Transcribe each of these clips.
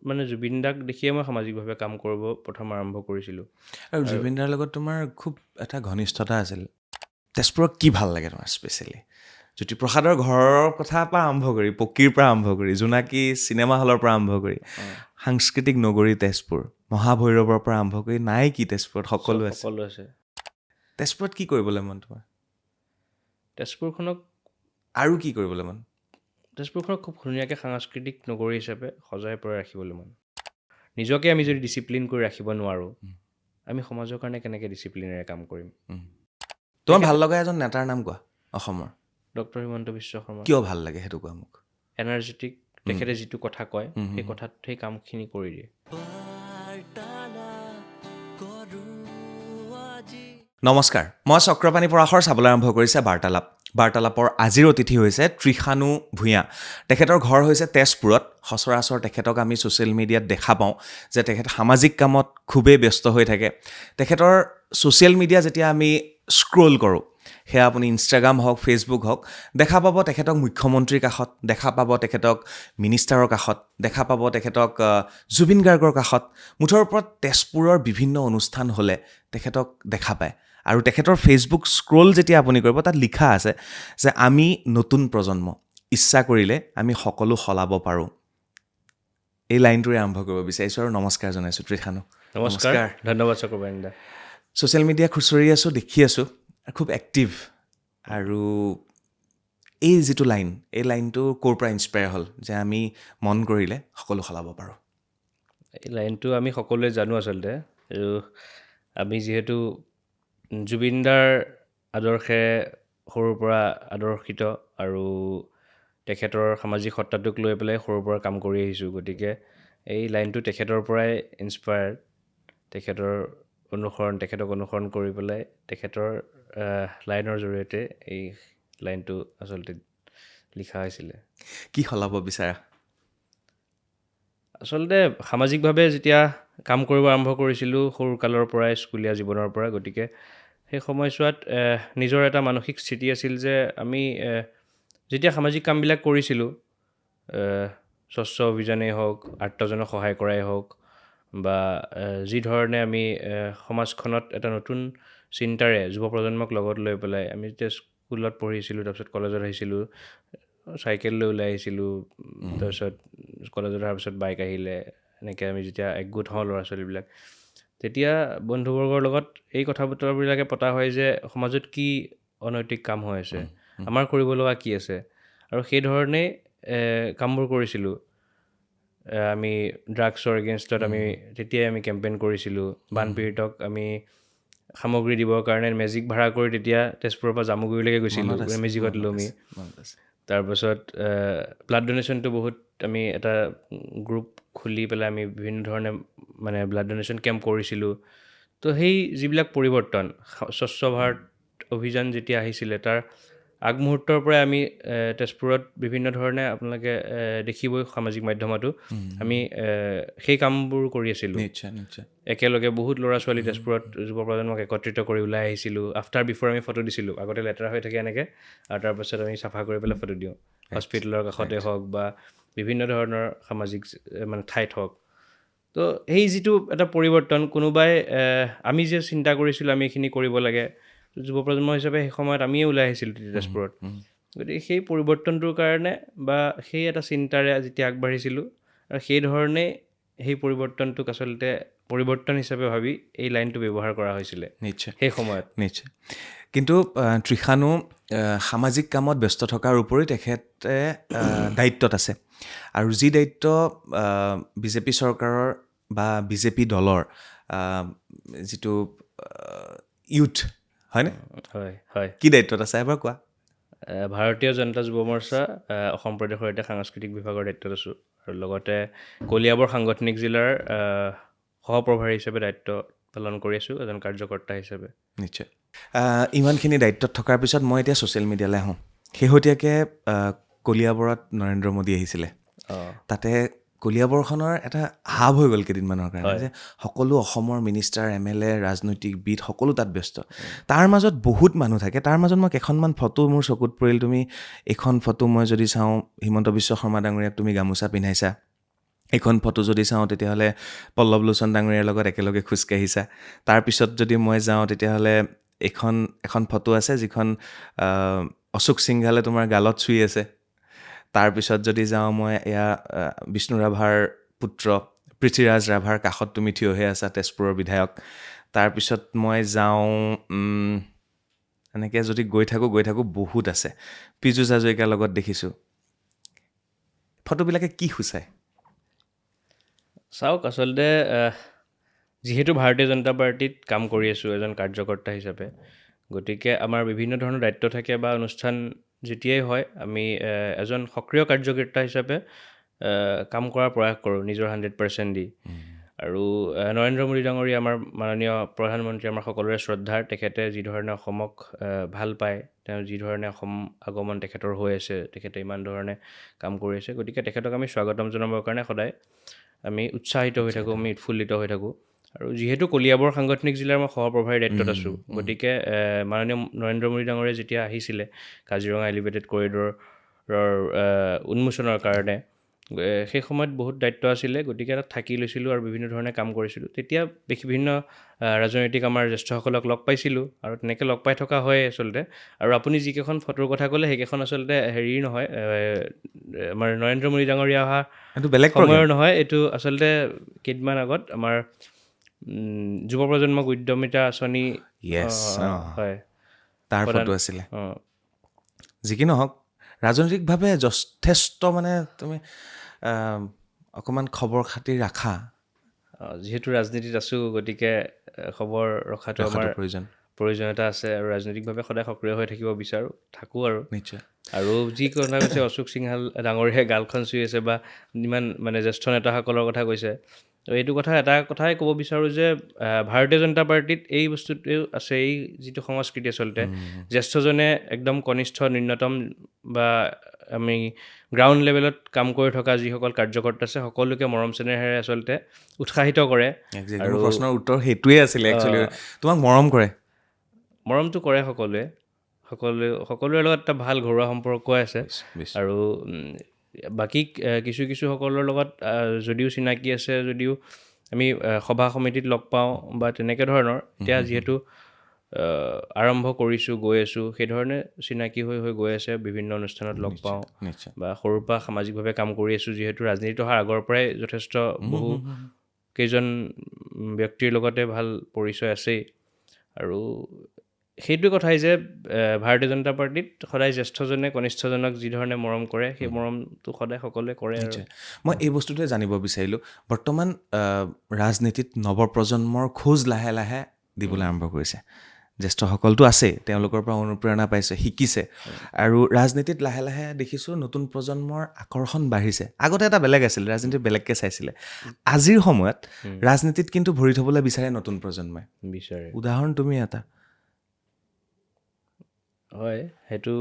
মানে জুবিন দাক দেখিয়ে মই সামাজিকভাৱে কাম কৰিব প্ৰথম আৰম্ভ কৰিছিলোঁ। আৰু জুবিন দাৰ লগত তোমাৰ খুব এটা ঘনিষ্ঠতা আছিল। তেজপুৰত কি ভাল লাগে তোমাৰ স্পেচিয়েলি? জ্যোতিপ্ৰসাদৰ ঘৰৰ কথাৰ পৰা আৰম্ভ কৰি, পকীৰ পৰা আৰম্ভ কৰি, জোনাকী চিনেমা হলৰ পৰা আৰম্ভ কৰি, সাংস্কৃতিক নগৰী তেজপুৰ, মহাভৈৰৱৰ পৰা আৰম্ভ কৰি, নাই কি তেজপুৰত সকলো আছে। তেজপুৰত কি কৰিবলৈ মন তোমাৰ? তেজপুৰখনক কি কৰিবলৈ মন? তেজপুৰখনক খুব ধুনীয়াকৈ সাংস্কৃতিক নগৰী হিচাপে সজাই পৰাই ৰাখিবলৈ মন। নিজকে আমি যদি ডিচিপ্লিন কৰি ৰাখিব নোৱাৰোঁ, আমি সমাজৰ কাৰণে কেনেকৈ ডিচিপ্লিনেৰে কাম কৰিম? তোমাৰ ভাল লগা এজন নেতাৰ নাম কোৱা অসমৰ। ডক্টৰ হিমন্ত বিশ্ব শৰ্মা। কিয় ভাল লাগে সেইটো কোৱা মোক। এনাৰ্জেটিক, তেখেতে যিটো কথা কয় সেই কথাত সেই কামখিনি কৰি দিয়ে। নমস্কাৰ, মই চক্ৰপাণী পৰাশৰ চাবলৈ আৰম্ভ কৰিছে বাৰ্তালাপ। বাৰ্তালাপৰ আজিৰ অতিথি হৈছে তৃষাণু ভূঞা। তেখেতৰ ঘৰ হৈছে তেজপুৰত। সচৰাচৰ তেখেতক আমি ছ'চিয়েল মিডিয়াত দেখা পাওঁ যে তেখেত সামাজিক কামত খুবেই ব্যস্ত হৈ থাকে। তেখেতৰ ছ'চিয়েল মিডিয়া যেতিয়া আমি স্ক্ৰল কৰোঁ, সেয়া আপুনি ইনষ্টাগ্ৰাম হওক, ফেচবুক হওক, দেখা পাব তেখেতক মুখ্যমন্ত্ৰীৰ কাষত, দেখা পাব তেখেতক মিনিষ্টাৰৰ কাষত, দেখা পাব তেখেতক জুবিন গাৰ্গৰ কাষত। মুঠৰ ওপৰত তেজপুৰৰ বিভিন্ন অনুষ্ঠান হ'লে তেখেতক দেখা পায়। আৰু তেখেতৰ ফেচবুক স্ক্ৰল যেতিয়া আপুনি কৰিব, তাত লিখা আছে যে আমি নতুন প্ৰজন্ম, ইচ্ছা কৰিলে আমি সকলো সলাব পাৰোঁ। এই লাইনটোৰে আৰম্ভ কৰিব বিচাৰিছোঁ আৰু নমস্কাৰ জনাইছোঁ তৃষাণু। নমস্কাৰ, ধন্যবাদ চক্ৰপাণী দা। ছ'চিয়েল মিডিয়া খুচৰি আছোঁ, দেখি আছোঁ, খুব এক্টিভ। আৰু এই যিটো লাইন, এই লাইনটো ক'ৰ পৰা ইনস্পায়াৰ হ'ল যে আমি মন কৰিলে সকলো সলাব পাৰোঁ? এই লাইনটো আমি সকলোৱে জানো আচলতে। আৰু আমি যিহেতু জুবিন দাৰ আদৰ্শে সৰুৰ পৰা আদৰ্শিত আৰু তেখেতৰ সামাজিক সত্তাটোক লৈ পেলাই সৰুৰ পৰা কাম কৰি আহিছোঁ, গতিকে এই লাইনটো তেখেতৰ পৰাই ইনস্পায়াৰ্ড। তেখেতক অনুসৰণ কৰি পেলাই তেখেতৰ লাইনৰ জৰিয়তে এই লাইনটো আচলতে লিখা হৈছিলে। কি সলাব বিচাৰা? আচলতে সামাজিকভাৱে যেতিয়া কাম কৰিব আৰম্ভ কৰিছিলোঁ সৰুকালৰ পৰাই, স্কুলীয়া জীৱনৰ পৰা, গতিকে সেই সময়ছোৱাত নিজৰ এটা মানসিক স্থিতি আছিল যে আমি যেতিয়া সামাজিক কামবিলাক কৰিছিলোঁ, স্বচ্ছ অভিযানেই হওক, আৰ্তজনক সহায় কৰাই হওক, বা যি ধৰণে আমি সমাজখনত এটা নতুন চিন্তাৰে যুৱ প্ৰজন্মক লগত লৈ পেলাই আমি যেতিয়া স্কুলত পঢ়িছিলোঁ, তাৰপিছত কলেজত আহিছিলোঁ, চাইকেল লৈ ওলাই আহিছিলোঁ, তাৰপিছত কলেজত অহাৰ পিছত বাইক আহিলে, এনেকৈ আমি যেতিয়া একগোট হওঁ ল'ৰা ছোৱালীবিলাক, তেতিয়া বন্ধুবৰ্গৰ লগত এই কথা বতৰাবিলাকে পতা হয় যে সমাজত কি অনৈতিক কাম হৈ আছে, আমাৰ কৰিব লগা কি আছে। আৰু সেই ধৰণেই কামবোৰ কৰিছিলোঁ। আমি ড্ৰাগছৰ এগেইনষ্টত তেতিয়াই আমি কেম্পেইন কৰিছিলোঁ। বানপীড়িতক আমি সামগ্ৰী দিবৰ কাৰণে মেজিক ভাড়া কৰি তেতিয়া তেজপুৰৰ পৰা জামুগুৰিলৈকে গৈছিলোঁ, মেজিকত লমি। তাৰপাছত ব্লাড ডনেশ্যনটো বহুত আমি এটা গ্ৰুপ খুলি পেলাই আমি বিভিন্ন ধৰণে মানে ব্লাড ডনেশ্যন কেম্প কৰিছিলোঁ। তো সেই যিবিলাক পৰিৱৰ্তন, স্বচ্ছ ভাৰত অভিযান যেতিয়া আহিছিলে, তাৰ আগমুহূৰ্তৰ পৰাই আমি তেজপুৰত বিভিন্ন ধৰণে আপোনালোকে দেখিবই সামাজিক মাধ্যমতো আমি সেই কামবোৰ কৰি আছিলোঁ। নিশ্চয়। একেলগে বহুত ল'ৰা ছোৱালী তেজপুৰত যুৱ প্ৰজন্মক একত্ৰিত কৰি ওলাই আহিছিলোঁ। আফটাৰ বিফৰ আমি ফটো দিছিলোঁ। আগতে লেতেৰা হৈ থাকে এনেকৈ, আৰু তাৰপাছত আমি চাফা কৰি পেলাই ফটো দিওঁ, হস্পিটেলৰ কাষতে হওক বা বিভিন্ন ধৰণৰ সামাজিক মানে ঠাইত হওক। তো সেই যিটো এটা পৰিৱৰ্তন, কোনোবাই আমি যে চিন্তা কৰিছিলোঁ আমি এইখিনি কৰিব লাগে, যুৱ প্ৰজন্ম হিচাপে সেই সময়ত আমিয়ে ওলাই আহিছিলোঁ তেজপুৰত। গতিকে সেই পৰিৱৰ্তনটোৰ কাৰণে বা সেই এটা চিন্তাৰে যেতিয়া আগবাঢ়িছিলোঁ, আৰু সেই ধৰণেই সেই পৰিৱৰ্তনটোক আচলতে পৰিৱৰ্তন হিচাপে ভাবি এই লাইনটো ব্যৱহাৰ কৰা হৈছিলে নিশ্চয় সেই সময়ত। নিশ্চয়। কিন্তু তৃষাণু সামাজিক কামত ব্যস্ত থকাৰ উপৰি তেখেতে দায়িত্বত আছে। আৰু যি দায়িত্ব বিজেপি চৰকাৰৰ বা বিজেপি দলৰ যিটো ইউথ, হয়নে? হয়। কি দায়িত্বত আছে এবাৰ কোৱা? ভাৰতীয় জনতা যুৱ মৰ্চা অসম প্ৰদেশৰ এতিয়া সাংস্কৃতিক বিভাগৰ দায়িত্বত আছোঁ, আৰু লগতে কলিয়াবৰ সাংগঠনিক জিলাৰ সহপ্ৰভাৰী হিচাপে দায়িত্ব পালন কৰি আছোঁ, এজন কাৰ্যকৰ্তা হিচাপে। নিশ্চয়। ইমানখিনি দায়িত্বত থকাৰ পিছত মই এতিয়া ছ'চিয়েল মিডিয়ালৈ আহোঁ। শেহতীয়াকৈ কলিয়াবৰত নৰেন্দ্ৰ মোদী আহিছিলে। তাতে কলিয়াবৰখনৰ এটা হাব হৈ গ'ল কেইদিনমানৰ কাৰণে যে সকলো অসমৰ মিনিষ্টাৰ, MLA, ৰাজনৈতিকবিদ সকলো তাত ব্যস্ত। তাৰ মাজত বহুত মানুহ থাকে। তাৰ মাজত মই কেইখনমান ফটো মোৰ চকুত পৰিল। তুমি এইখন ফটো মই যদি চাওঁ, হিমন্ত বিশ্ব শৰ্মা ডাঙৰীয়াক তুমি গামোচা পিন্ধাইছা, এইখন ফটো যদি চাওঁ তেতিয়াহ'লে পল্লৱ লোচন ডাঙৰীয়াৰ লগত একেলগে খোজকাঢ়িছা। তাৰপিছত যদি মই যাওঁ তেতিয়াহ'লে এখন ফটো আছে যিখন অশোক সিংঘালে তোমাৰ গালত চুই আছে। তাৰপিছত যদি যাওঁ মই এয়া বিষ্ণু ৰাভাৰ পুত্ৰ পৃথ্বীৰাজ ৰাভাৰ কাষত তুমি থিয় হৈ আছা, তেজপুৰৰ বিধায়ক। তাৰপিছত মই যাওঁ এনেকৈ যদি গৈ থাকোঁ বহুত আছে। পীযুষ হাজৰিকাৰ লগত দেখিছোঁ। ফটোবিলাকে কি সূচায়? চাওক, আচলতে যিহেতু ভাৰতীয় জনতা পাৰ্টীত কাম কৰি আছোঁ এজন কাৰ্যকৰ্তা হিচাপে, গতিকে আমাৰ বিভিন্ন ধৰণৰ দায়িত্ব থাকে বা অনুষ্ঠান যেতিয়াই হয় আমি এজন সক্ৰিয় কাৰ্যকৰ্তা হিচাপে কাম কৰাৰ প্ৰয়াস কৰোঁ নিজৰ 100% দি। আৰু নৰেন্দ্ৰ মোদী ডাঙৰীয়া আমাৰ মাননীয় প্ৰধানমন্ত্ৰী, আমাৰ সকলোৰে শ্ৰদ্ধাৰ, তেখেতে যিধৰণে অসমক ভাল পায়, তেওঁ যিধৰণে অসম আগমন তেখেতৰ হৈ আছে, তেখেতে ইমান ধৰণে কাম কৰি আছে, গতিকে তেখেতক আমি স্বাগতম জনাবৰ কাৰণে সদায় আমি উৎসাহিত হৈ থাকোঁ, আমি উৎফুল্লিত হৈ থাকোঁ। আৰু যিহেতু কলিয়াবৰ সাংগঠনিক জিলাৰ মই সহপ্ৰভাৰী দায়িত্বত আছোঁ, গতিকে মাননীয় নৰেন্দ্ৰ মোদী ডাঙৰীয়া যেতিয়া আহিছিলে কাজিৰঙা এলিভেটেড কৰিডৰৰ উন্মোচনৰ কাৰণে, সেই সময়ত বহুত দায়িত্ব আছিলে, গতিকে তাত থাকি লৈছিলোঁ আৰু বিভিন্ন ধৰণে কাম কৰিছিলোঁ। তেতিয়া বিভিন্ন ৰাজনৈতিক আমাৰ জ্যেষ্ঠসকলক লগ পাইছিলোঁ আৰু তেনেকৈ লগ পাই থকা হয় আচলতে। আৰু আপুনি যিকেইখন ফটোৰ কথা ক'লে সেইকেইখন আচলতে হেৰি নহয়, আমাৰ নৰেন্দ্ৰ মোদী ডাঙৰীয়া অহা এইটো বেলেগ সময়ৰ নহয়, এইটো আচলতে কেইদিনমান আগত আমাৰ যুৱ প্ৰজন্মক উদ্যমিতা আঁচনি হয় তাৰ প্ৰধান ফটো আছিলে। যি কি নহওক, ৰাজনৈতিকভাৱে যথেষ্ট মানে তুমি অকণমান খবৰ খাতি ৰাখা। যিহেতু ৰাজনীতিত আছোঁ, গতিকে খবৰ ৰখাটো আমাৰ প্ৰয়োজনীয়তা আছে আৰু ৰাজনৈতিকভাৱে সদায় সক্ৰিয় হৈ থাকিব বিচাৰোঁ, থাকোঁ আৰু নিশ্চয়। আৰু যি কথা কৈছে অশোক সিংঘাল ডাঙৰীয়াই গালখন চুই আছে বা ইমান মানে জ্যেষ্ঠ নেতাসকলৰ কথা কৈছে, তো এইটো কথা এটা কথাই ক'ব বিচাৰোঁ যে ভাৰতীয় জনতা পাৰ্টীত এই বস্তুটো আছে, এই যিটো সংস্কৃতি আচলতে জ্যেষ্ঠজনে একদম কনিষ্ঠ ন্যূনতম বা আমি গ্ৰাউণ্ড লেভেলত কাম কৰি থকা যিসকল কাৰ্যকৰ্তা আছে সকলোকে মৰম চেনেহেৰে আচলতে উৎসাহিত কৰে। আৰু প্ৰশ্নৰ উত্তৰ সেইটোৱে আছিলে একচুৱেলি, তোমাক মৰম কৰে। মৰমটো কৰে সকলোৰে লগত এটা ভাল ঘৰুৱা সম্পৰ্ক আছে। আৰু বাকী কিছু সকলৰ লগত যদিও চিনাকি আছে, যদিও আমি সভা সমিতিত লগ পাওঁ বা তেনেকৈ ধৰণৰ, এতিয়া যিহেতু আৰম্ভ কৰিছোঁ, গৈ আছোঁ, সেইধৰণে চিনাকি হৈ গৈ আছে, বিভিন্ন অনুষ্ঠানত লগ পাওঁ বা সৰুৰ পৰা সামাজিকভাৱে কাম কৰি আছোঁ। যিহেতু ৰাজনীতিত অহাৰ আগৰ পৰাই যথেষ্ট বহু কেইজন ব্যক্তিৰ লগতে ভাল পৰিচয় আছেই। আৰু সেইটো কথাই যে ভাৰতীয় জনতা পাৰ্টীত সদায় জ্যেষ্ঠজনে কনিষ্ঠজনক যিধৰণে মৰম কৰে, সেই মৰমটো সদায় সকলোৱে কৰে। মই এই বস্তুটোৱে জানিব বিচাৰিলোঁ, বৰ্তমান ৰাজনীতিত নৱপ্ৰজন্মৰ খোজ লাহে লাহে দিবলৈ আৰম্ভ কৰিছে। জ্যেষ্ঠসকলতো আছে, তেওঁলোকৰ পৰা অনুপ্ৰেৰণা পাইছে, শিকিছে, আৰু ৰাজনীতিত লাহে লাহে দেখিছোঁ নতুন প্ৰজন্মৰ আকৰ্ষণ বাঢ়িছে। আগতে এটা বেলেগ আছিল, ৰাজনীতি বেলেগকৈ চাইছিলে। আজিৰ সময়ত ৰাজনীতিত কিন্তু ভৰি থ'বলৈ বিচাৰে নতুন প্ৰজন্মই। উদাহৰণ তুমি এটা। হয়, সেইটো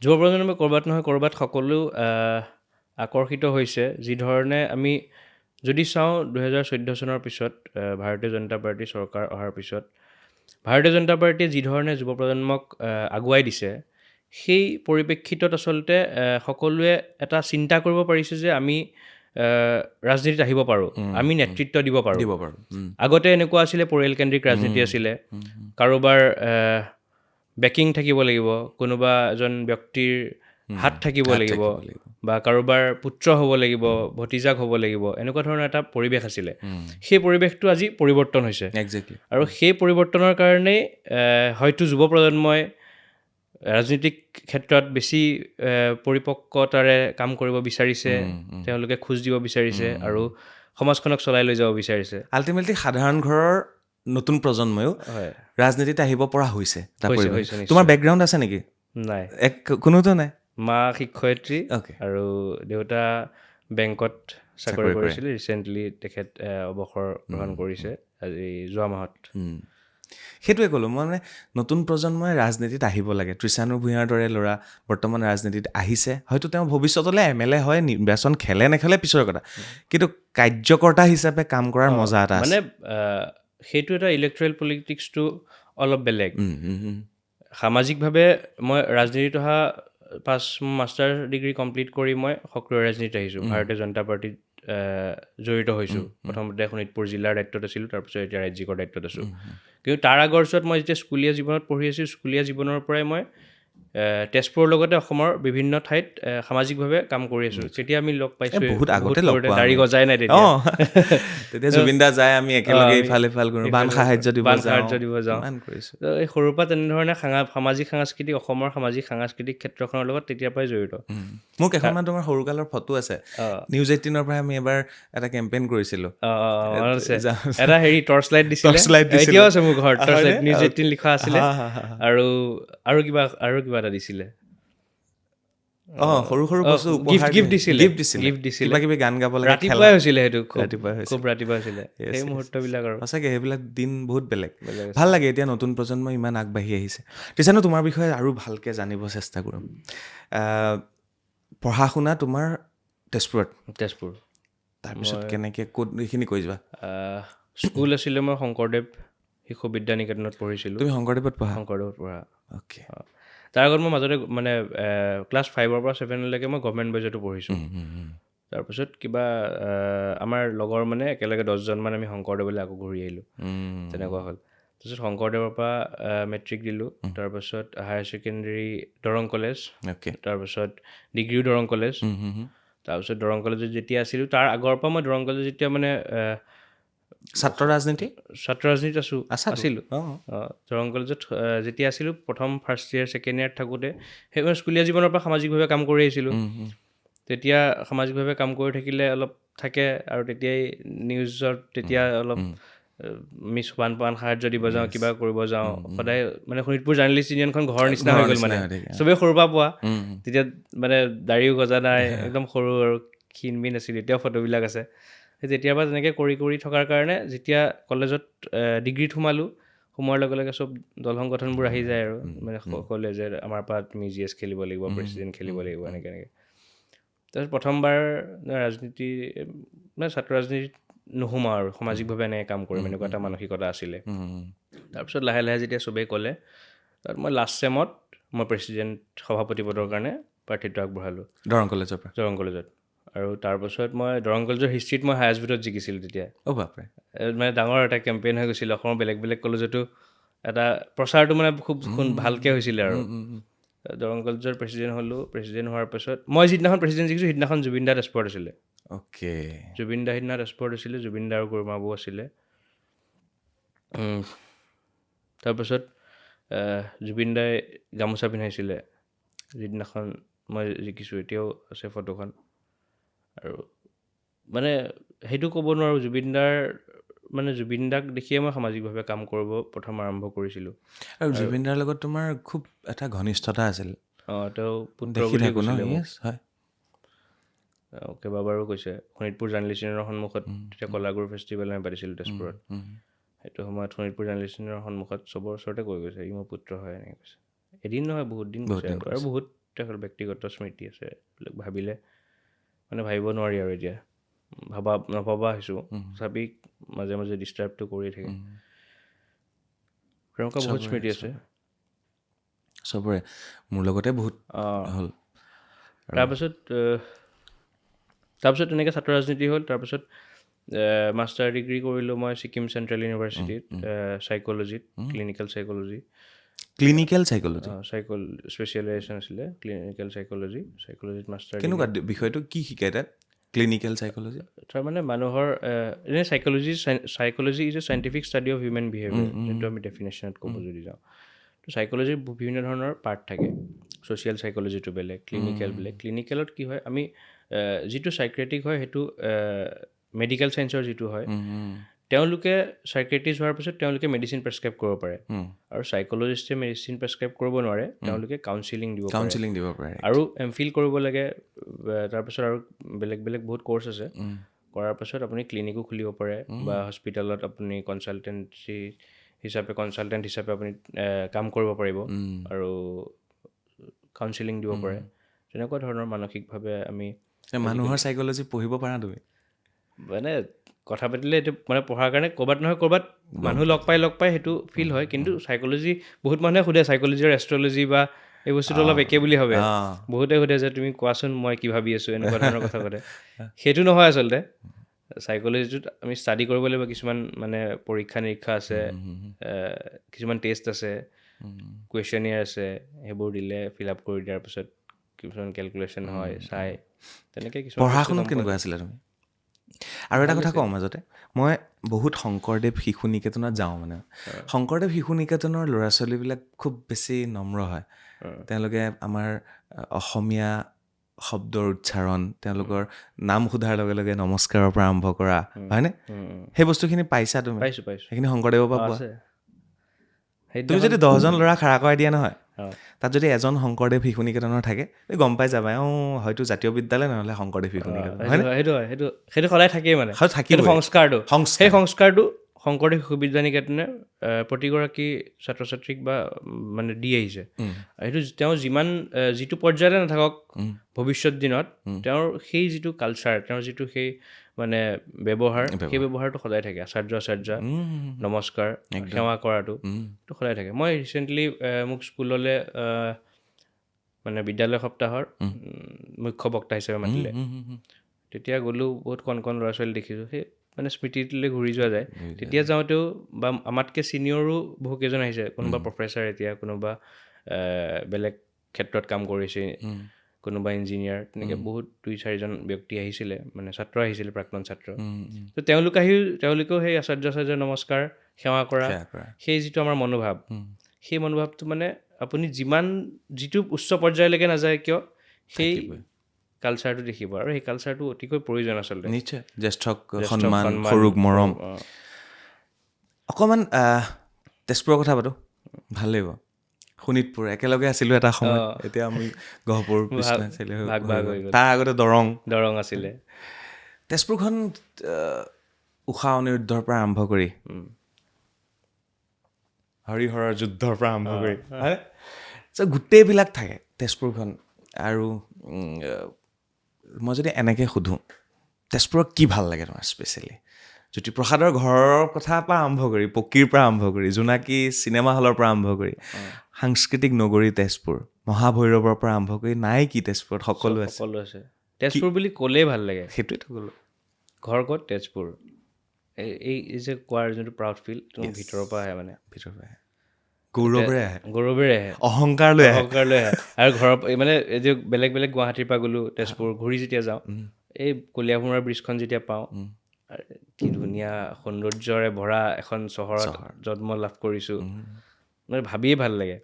যুৱ প্ৰজন্মই ক'ৰবাত নহয় ক'ৰবাত সকলো আকৰ্ষিত হৈছে। যিধৰণে আমি যদি চাওঁ 2014 চনৰ পিছত ভাৰতীয় জনতা পাৰ্টী চৰকাৰ অহাৰ পিছত ভাৰতীয় জনতা পাৰ্টীয়ে যিধৰণে যুৱ প্ৰজন্মক আগুৱাই দিছে, সেই পৰিপ্ৰেক্ষিতত আচলতে সকলোৱে এটা চিন্তা কৰিব পাৰিছে যে আমি ৰাজনীতিত আহিব পাৰোঁ, আমি নেতৃত্ব দিব পাৰোঁ। আগতে এনেকুৱা আছিলে, পৰিয়ালকেন্দ্ৰিক ৰাজনীতি আছিলে, কাৰোবাৰ বেকিং থাকিব লাগিব, কোনোবা এজন ব্যক্তিৰ হাত থাকিব লাগিব বা কাৰোবাৰ পুত্ৰ হ'ব লাগিব, ভতিজাক হ'ব লাগিব, এনেকুৱা ধৰণৰ এটা পৰিৱেশ আছিলে। সেই পৰিৱেশটো আজি পৰিৱৰ্তন হৈছে। আৰু সেই পৰিৱৰ্তনৰ কাৰণেই হয়তো যুৱ প্ৰজন্মই ৰাজনৈতিক ক্ষেত্ৰত বেছি পৰিপক্কতাৰে কাম কৰিব বিচাৰিছে, তেওঁলোকে খোজ দিব বিচাৰিছে আৰু সমাজখনক চলাই লৈ যাব বিচাৰিছে। আল্টিমেটলি সাধাৰণ ঘৰৰ নতুন প্ৰজন্ময়ো ৰাজনীতিত আহিব পৰা হৈছে। তোমাৰ বেকগ্ৰাউণ্ড আছে নেকি? নাই, কোনোতো নাই। মা শিক্ষয়িত্ৰী আৰু দেউতা বেংকত চাকৰি কৰিছিল। ৰিচেণ্টলি তেখেত অৱসৰ গ্ৰহণ কৰিছে আজি যোৱা মাহত। সেইটোৱে ক'লোঁ মই, মানে নতুন প্ৰজন্মই ৰাজনীতিত আহিব লাগে। তৃষানু ভূঞাৰ দৰে ল'ৰা বৰ্তমান ৰাজনীতিত আহিছে। হয়তো তেওঁ ভৱিষ্যতলৈ MLA হয়, নিৰ্বাচন খেলে নেখেলে পিছৰ কথা, কিন্তু কাৰ্যকৰ্তা হিচাপে কাম কৰাৰ মজা এটা আছে। মানে সেইটো এটা ইলেক্ট্ৰেল পলিটিক্সটো অলপ বেলেগ। সামাজিকভাৱে মই ৰাজনীতিত অহা মাষ্টাৰ ডিগ্ৰী কমপ্লিট কৰি মই সক্ৰিয় ৰাজনীতিত আহিছোঁ ভাৰতীয় জনতা পাৰ্টীত জড়িত হৈছোঁ প্ৰথমতে শোণিতপুৰ জিলাৰ দায়িত্বত আছিলোঁ তাৰপিছত এতিয়া ৰাজ্যিকৰ দায়িত্বত আছোঁ কিন্তু তাৰ আগৰ পিছত মই যেতিয়া স্কুলীয়া জীৱনত পঢ়ি আছোঁ স্কুলীয়া জীৱনৰ পৰাই মই তেজপুৰৰ লগতে অসমৰ বিভিন্ন ঠাইত সামাজিকভাৱে কাম কৰি আছোঁ তেতিয়া আমি লগ পাইছোঁ বহুত আগতে লগ পোৱা দাড়ি গজাই নাই তেতিয়া তেতিয়া জুবিন দা যায় আমি একেলগে ইফাল কৰোঁ বান সাহাৰ্য দিব যাওঁ এই সৰুৰ পৰা তেনেধৰণে সামাজিক সাংস্কৃতিক অসমৰ সামাজিক সাংস্কৃতিক ক্ষেত্ৰখনৰ লগত তেতিয়াৰ পৰাই জড়িত মোক এখনমান তোমাৰ সৰুকালৰ ফটো আছে নিউজ 18ৰ পৰা আমি এবাৰ এটা কেম্পেইন কৰিছিলোঁ এটা হেৰি টৰ্চ লাইট দিছিলে এতিয়াও আছে মোৰ ঘৰত টৰ্চ লাইট নিউজ 18 লিখা আছিলে আৰু কিবা এটা দিছিলে সৰু সৰু বস্তু গিফ্ট দিছিলে কিবা কিবি গান গাব লাগে ৰাতিপুৱাই হৈছিলে সেইটো খুব ৰাতিপুৱা হৈছিলে সেই মুহূৰ্তবিলাক আৰু সঁচাকৈ সেইবিলাক দিন বহুত বেলেগ ভাল লাগে এতিয়া নতুন প্ৰজন্ম ইমান আগবাঢ়ি আহিছে তেতিয়ানো তোমাৰ বিষয়ে আৰু ভালকৈ জানিব চেষ্টা কৰিম পঢ়া শুনা তোমাৰ তেজপুৰ তাৰপিছত কেনেকৈ ক'ত এইখিনি কৈ যোৱা স্কুল আছিলে মই শংকৰদেৱ শিশু বিদ্যা নিকেতনত পঢ়িছিলোঁ তুমি শংকৰদেৱত পঢ়া অ'কে তাৰ আগত মই মাজতে মানে ক্লাছ 5ৰ পৰা 7লৈকে মই গভৰ্ণমেণ্ট বইজতো পঢ়িছোঁ তাৰপিছত কিবা আমাৰ লগৰ মানে একেলগে 10জনমান আমি শংকৰদেৱলৈ আকৌ ঘূৰি আহিলোঁ তেনেকুৱা হ'ল তাৰপিছত শংকৰদেৱৰ পৰা মেট্ৰিক দিলোঁ তাৰপাছত হায়াৰ ছেকেণ্ডেৰী দৰং কলেজ তাৰপাছত ডিগ্ৰীও দৰং কলেজ তাৰপিছত দৰং কলেজত যেতিয়া আছিলোঁ তাৰ আগৰ পৰা মই দৰং কলেজত যেতিয়া মানে ছাত্ৰ ৰাজনীতিত আছিলোঁ দৰং কলেজত যেতিয়া আছিলোঁ প্ৰথম ফাৰ্ষ্ট ইয়েৰ ছেকেণ্ড ইয়েৰত থাকোঁতে সেই স্কুলীয়া জীৱনৰ পৰা সামাজিকভাৱে কাম কৰি আহিছিলোঁ তেতিয়া সামাজিকভাৱে কাম কৰি থাকিলে অলপ থাকে আৰু তেতিয়াই নিউজত তেতিয়া অলপ আমি পাণ সাহাৰ্য দিব যাওঁ কিবা কৰিব যাওঁ সদায় মানে শোণিতপুৰ জাৰ্নেলিষ্ট ইউনিয়নখন ঘৰৰ নিচিনা হৈ গ'ল মানে চবেই সৰুৰ পৰা পোৱা তেতিয়া মানে দাড়িও গজা নাই একদম সৰু আৰু ক্ষীণমিন আছিল এতিয়াও ফটোবিলাক আছে তেতিয়াৰ পৰা তেনেকৈ কৰি থকাৰ কাৰণে যেতিয়া কলেজত ডিগ্ৰীত সোমোৱাৰ লগে লগে চব দল সংগঠনবোৰ আহি যায় আৰু মানে ক'লে যে আমাৰ পৰা তুমি GS খেলিব লাগিব প্ৰেছিডেণ্ট খেলিব লাগিব এনেকৈ তাৰপিছত প্ৰথমবাৰ ৰাজনীতি মানে ছাত্ৰ ৰাজনীতিত নোসোমাওঁ আৰু সামাজিকভাৱে এনেকৈ কাম কৰিম এনেকুৱা এটা মানসিকতা আছিলে তাৰপিছত লাহে লাহে যেতিয়া চবেই ক'লে তাত মই লাষ্ট ছেমত মই প্ৰেছিডেণ্ট সভাপতি পদৰ কাৰণে প্ৰাৰ্থিত্ব আগবঢ়ালোঁ দৰং কলেজত আৰু তাৰপাছত মই দৰং কলেজৰ হিষ্ট্ৰীত মই হায়েষ্ট ভোটত জিকিছিলোঁ তেতিয়া মানে ডাঙৰ এটা কেম্পেইন হৈ গৈছিল অসমৰ বেলেগ বেলেগ কলেজতো এটা প্ৰচাৰটো মানে খুব ভালকৈ হৈছিলে আৰু দৰং কলেজৰ প্ৰেছিডেণ্ট হ'লোঁ প্ৰেছিডেণ্ট হোৱাৰ পাছত মই যিদিনাখন প্ৰেছিডেণ্ট জিকিছোঁ সেইদিনাখন জুবিন দা তেজপুৰত আছিলে জুবিন দা সিদিনা তেজপুৰত আছিলে জুবিন দা আৰু গুৰুমাবু আছিলে তাৰপাছত জুবিন দাই গামোচা পিন্ধাইছিলে যিদিনাখন মই জিকিছোঁ এতিয়াও আছে ফটোখন আৰু মানে সেইটো ক'ব নোৱাৰোঁ জুবিন দাক দেখিয়ে মই সামাজিকভাৱে কাম কৰিব প্ৰথম আৰম্ভ কৰিছিলোঁ আৰু জুবিন দাৰ লগত তোমাৰ খুব এটা ঘনিষ্ঠতা আছিল তেওঁ পুত্ৰ বুলি কৈছিলে কেইবাবাৰো কৈছে শোণিতপুৰ জাৰ্নেলিষ্ট ইউনিয়নৰ সন্মুখত তেতিয়া কলাগুৰু ফেষ্টিভেল আমি পাতিছিলোঁ তেজপুৰত সেইটো সময়ত শোণিতপুৰ জাৰ্নেলিষ্ট ইউনিয়নৰ সন্মুখত চবৰ ওচৰতে কৈ গৈছে ই মোৰ পুত্ৰ হয় এনেকৈ কৈছে এদিন নহয় বহুত দিন কৈছে আৰু বহুত তেখেতৰ ব্যক্তিগত স্মৃতি আছে ভাবিলে মানে ভাবিব নোৱাৰি আৰু এতিয়া নভবা হৈছোঁ তথাপি মাজে মাজে ডিষ্টাৰ্বটো কৰিয়ে থাকে তেনেকুৱা বহুত স্মৃতি আছে চবৰে মোৰ লগতে বহুত হ'ল তাৰপিছত তেনেকৈ ছাত্ৰ ৰাজনীতি হ'ল তাৰপিছত মাষ্টাৰ ডিগ্ৰী কৰিলোঁ মই ছিকিম চেণ্ট্ৰেল ইউনিভাৰ্চিটিত চাইক'লজিত ক্লিনিকেল চাইক'লজি স্পেচিয়েলাইজেশ্যন আছিলে ক্লিনিকেল চাইক'লজিত মাষ্টাৰ কেনেকুৱা বিষয়টো কি শিকায় তাত ক্লিনিকেল চাইক'লজি তাৰমানে মানুহৰ এনে psychology is a scientific study of human behaviour যোনটো আমি ডেফিনেশ্যনত ক'ব যদি যাওঁ তো চাইক'লজিৰ বিভিন্ন ধৰণৰ পাৰ্ট থাকে ছ'চিয়েল চাইক'লজিটো বেলেগ ক্লিনিকেলত কি হয় আমি যিটো চাইক্ৰেটিক হয় সেইটো মেডিকেল চায়েন্সৰ যিটো হয় তেওঁলোকে চাইক্ৰেটিষ্ট হোৱাৰ পিছত তেওঁলোকে মেডিচিন প্ৰেছক্ৰাইব কৰিব পাৰে আৰু চাইক'লজিষ্টে মেডিচিন প্ৰেছক্ৰাইব কৰিব নোৱাৰে তেওঁলোকে কাউন্সিলিং দিব পাৰে আৰু MPhil কৰিব লাগে তাৰপিছত আৰু বেলেগ বেলেগ বহুত ক'ৰ্চ আছে কৰাৰ পাছত আপুনি ক্লিনিকো খুলিব পাৰে বা হস্পিটেলত আপুনি কনচালটেণ্ট হিচাপে আপুনি কাম কৰিব পাৰিব আৰু কাউন্সিলিং দিব পাৰে তেনেকুৱা ধৰণৰ মানসিকভাৱে আমি মানুহৰ চাইক'লজি পঢ়িব পাৰা তুমি মানে কথা পাতিলে এইটো মানে পঢ়াৰ কাৰণে ক'ৰবাত নহয় ক'ৰবাত মানুহ লগ পাই সেইটো ফিল হয় কিন্তু চাইক'লজি বহুত মানুহে সোধে চাইক'লজি আৰু এষ্ট্ৰলজি বা এই বস্তুটো অলপ একে বুলি ভাবে অঁ বহুতে সোধে যে তুমি কোৱাচোন মই কি ভাবি আছোঁ এনেকুৱা ধৰণৰ কথা সোধে সেইটো নহয় আচলতে চাইক'লজিটোত আমি ষ্টাডি কৰিব লাগিব কিছুমান মানে পৰীক্ষা নিৰীক্ষা আছে কিছুমান টেষ্ট আছে কুৱেশ্যনিয়াৰ আছে সেইবোৰ দিলে ফিল আপ কৰি দিয়াৰ পিছত কিছুমান কেলকুলেশ্যন হয় চাই তেনেকৈ কিছুমান পঢ়া বস্তু শুনাত গম পোৱা কেনেকুৱা যায়। আছিলা তুমি আৰু এটা ভাল কথা আছে। কওঁ মাজতে মই বহুত শংকৰদেৱ শিশু নিকেতনত যাওঁ মানে শংকৰদেৱ শিশু নিকেতনৰ ল'ৰা ছোৱালীবিলাক খুব বেছি নম্ৰ হয় তেওঁলোকে আমাৰ অসমীয়া শব্দৰ উচ্চাৰণ তেওঁলোকৰ নাম সোধাৰ লগে লগে নমস্কাৰৰ পৰা আৰম্ভ কৰা হয়নে সেই বস্তুখিনি পাইছা তুমি পাইছোঁ সেইখিনি শংকৰদেৱৰ পৰা পোৱা আছে তুমি সেইদিনাখন যদি 10জন ল'ৰা খাৰা কৰাই দিয়া নহয় অঁ তাত যদি এজন শংকৰদেৱ শিশু নিকেতনৰ থাকে তুমি গম পাই যাবা হয়তো জাতীয় বিদ্যালয় নহ'লে শংকৰদেৱ শিশু নিকেতন হয়নে সেইটো হয় সেইটো সদায় থাকেই মানে হয়, থাকিবই। সেইটো সংস্কাৰটো সংস্কাৰ। সেই সংস্কাৰটো শংকৰদেৱ শিশু বিদ্যা নিকেতনে প্ৰতিগৰাকী ছাত্ৰ ছাত্ৰীক বা মানে দি আহিছে সেইটো তেওঁ যিমান যিটো পৰ্যায়তে নাথাকক ভৱিষ্যত দিনত তেওঁৰ সেই যিটো কালচাৰ তেওঁৰ যিটো সেই মানে ব্যৱহাৰ সেই ব্যৱহাৰটো সদায় থাকে আচাৰ্য নমস্কাৰ সেৱা কৰাটো সেইটো সদায় থাকে মই ৰিচেণ্টলি মোক স্কুললৈ মানে বিদ্যালয় সপ্তাহৰ মুখ্য বক্তা হিচাপে মাতিলে তেতিয়া গ'লোঁ বহুত কণ কণ ল'ৰা ছোৱালী দেখিছোঁ সেই মানে স্মৃতিটোলৈ ঘূৰি যোৱা যায় তেতিয়া যাওঁতেও বা আমাতকৈ ছিনিয়ৰো বহুকেইজন আহিছে কোনোবা প্ৰফেচাৰ এতিয়া কোনোবা বেলেগ ক্ষেত্ৰত কাম কৰিছে কোনোবা ইঞ্জিনিয়াৰ তেনেকৈ বহুত 2-4জন ব্যক্তি আহিছিলে মানে ছাত্ৰ আহিছিলে প্ৰাক্তন ছাত্ৰ তো তেওঁলোকেও সেই আচাৰ্য নমস্কাৰ সেৱা কৰা সেই যিটো আমাৰ মনোভাৱ সেই মনোভাৱটো মানে আপুনি যিটো উচ্চ পৰ্যায়লৈকে নাযায় কিয় সেই কালচাৰটো দেখিব আৰু সেই কালচাৰটো অতিকৈ প্ৰয়োজন আচলতে নিশ্চয় জ্যেষ্ঠক সন্মান সৰুক মৰম অকণমান তেজপুৰৰ কথা পাতোঁ ভাল লাগিব শোণিতপুৰ একেলগে আছিলোঁ এটা সময়ত এতিয়া আমি গহপুৰ বিশ্বনাথ চাৰিআলি ভাগ ভাগ হৈ গ'ল তাৰ আগতে দৰং আছিলে তেজপুৰখন ঊষা অনিৰুদ্ধৰ পৰা আৰম্ভ কৰি হৰিহৰৰ যুদ্ধৰ পৰা আৰম্ভ কৰি হয়নে গোটেইবিলাক থাকে তেজপুৰখন আৰু মই যদি এনেকৈ সোধোঁ তেজপুৰত কি ভাল লাগে তোমাৰ স্পেচিয়েলি জ্যোতিপ্ৰসাদৰ ঘৰৰ কথাৰ পৰা আৰম্ভ কৰি পকীৰ পৰা আৰম্ভ কৰি জোনাকী চিনেমা হলৰ পৰা আৰম্ভ কৰি সাংস্কৃতিক নগৰী তেজপুৰ মহাভৈৰৱৰ পৰা আৰম্ভ কৰি নাই কি তেজপুৰত সকলো আছে তেজপুৰ বুলি ক'লেই ভাল লাগে সেইটোৱেতো ক'লোঁ ঘৰ ক'ত তেজপুৰ এই যে কোৱাৰ যোনটো প্ৰাউড ফিল তোমাৰ ভিতৰৰ পৰা আহে মানে ভিতৰৰ পৰা গৌৰৱেৰে আহে অহংকাৰ লৈ আহে আৰু ঘৰৰ মানে এই যে বেলেগ বেলেগ গুৱাহাটীৰ পৰা গ'লোঁ তেজপুৰ ঘূৰি যেতিয়া যাওঁ এই কলীয়াভোমোৰা ব্ৰিজখন যেতিয়া পাওঁ কি ধুনীয়া সৌন্দৰ্যৰে ভৰা এখন চহৰত জন্ম লাভ কৰিছোঁ মানে ভাবিয়ে ভাল লাগে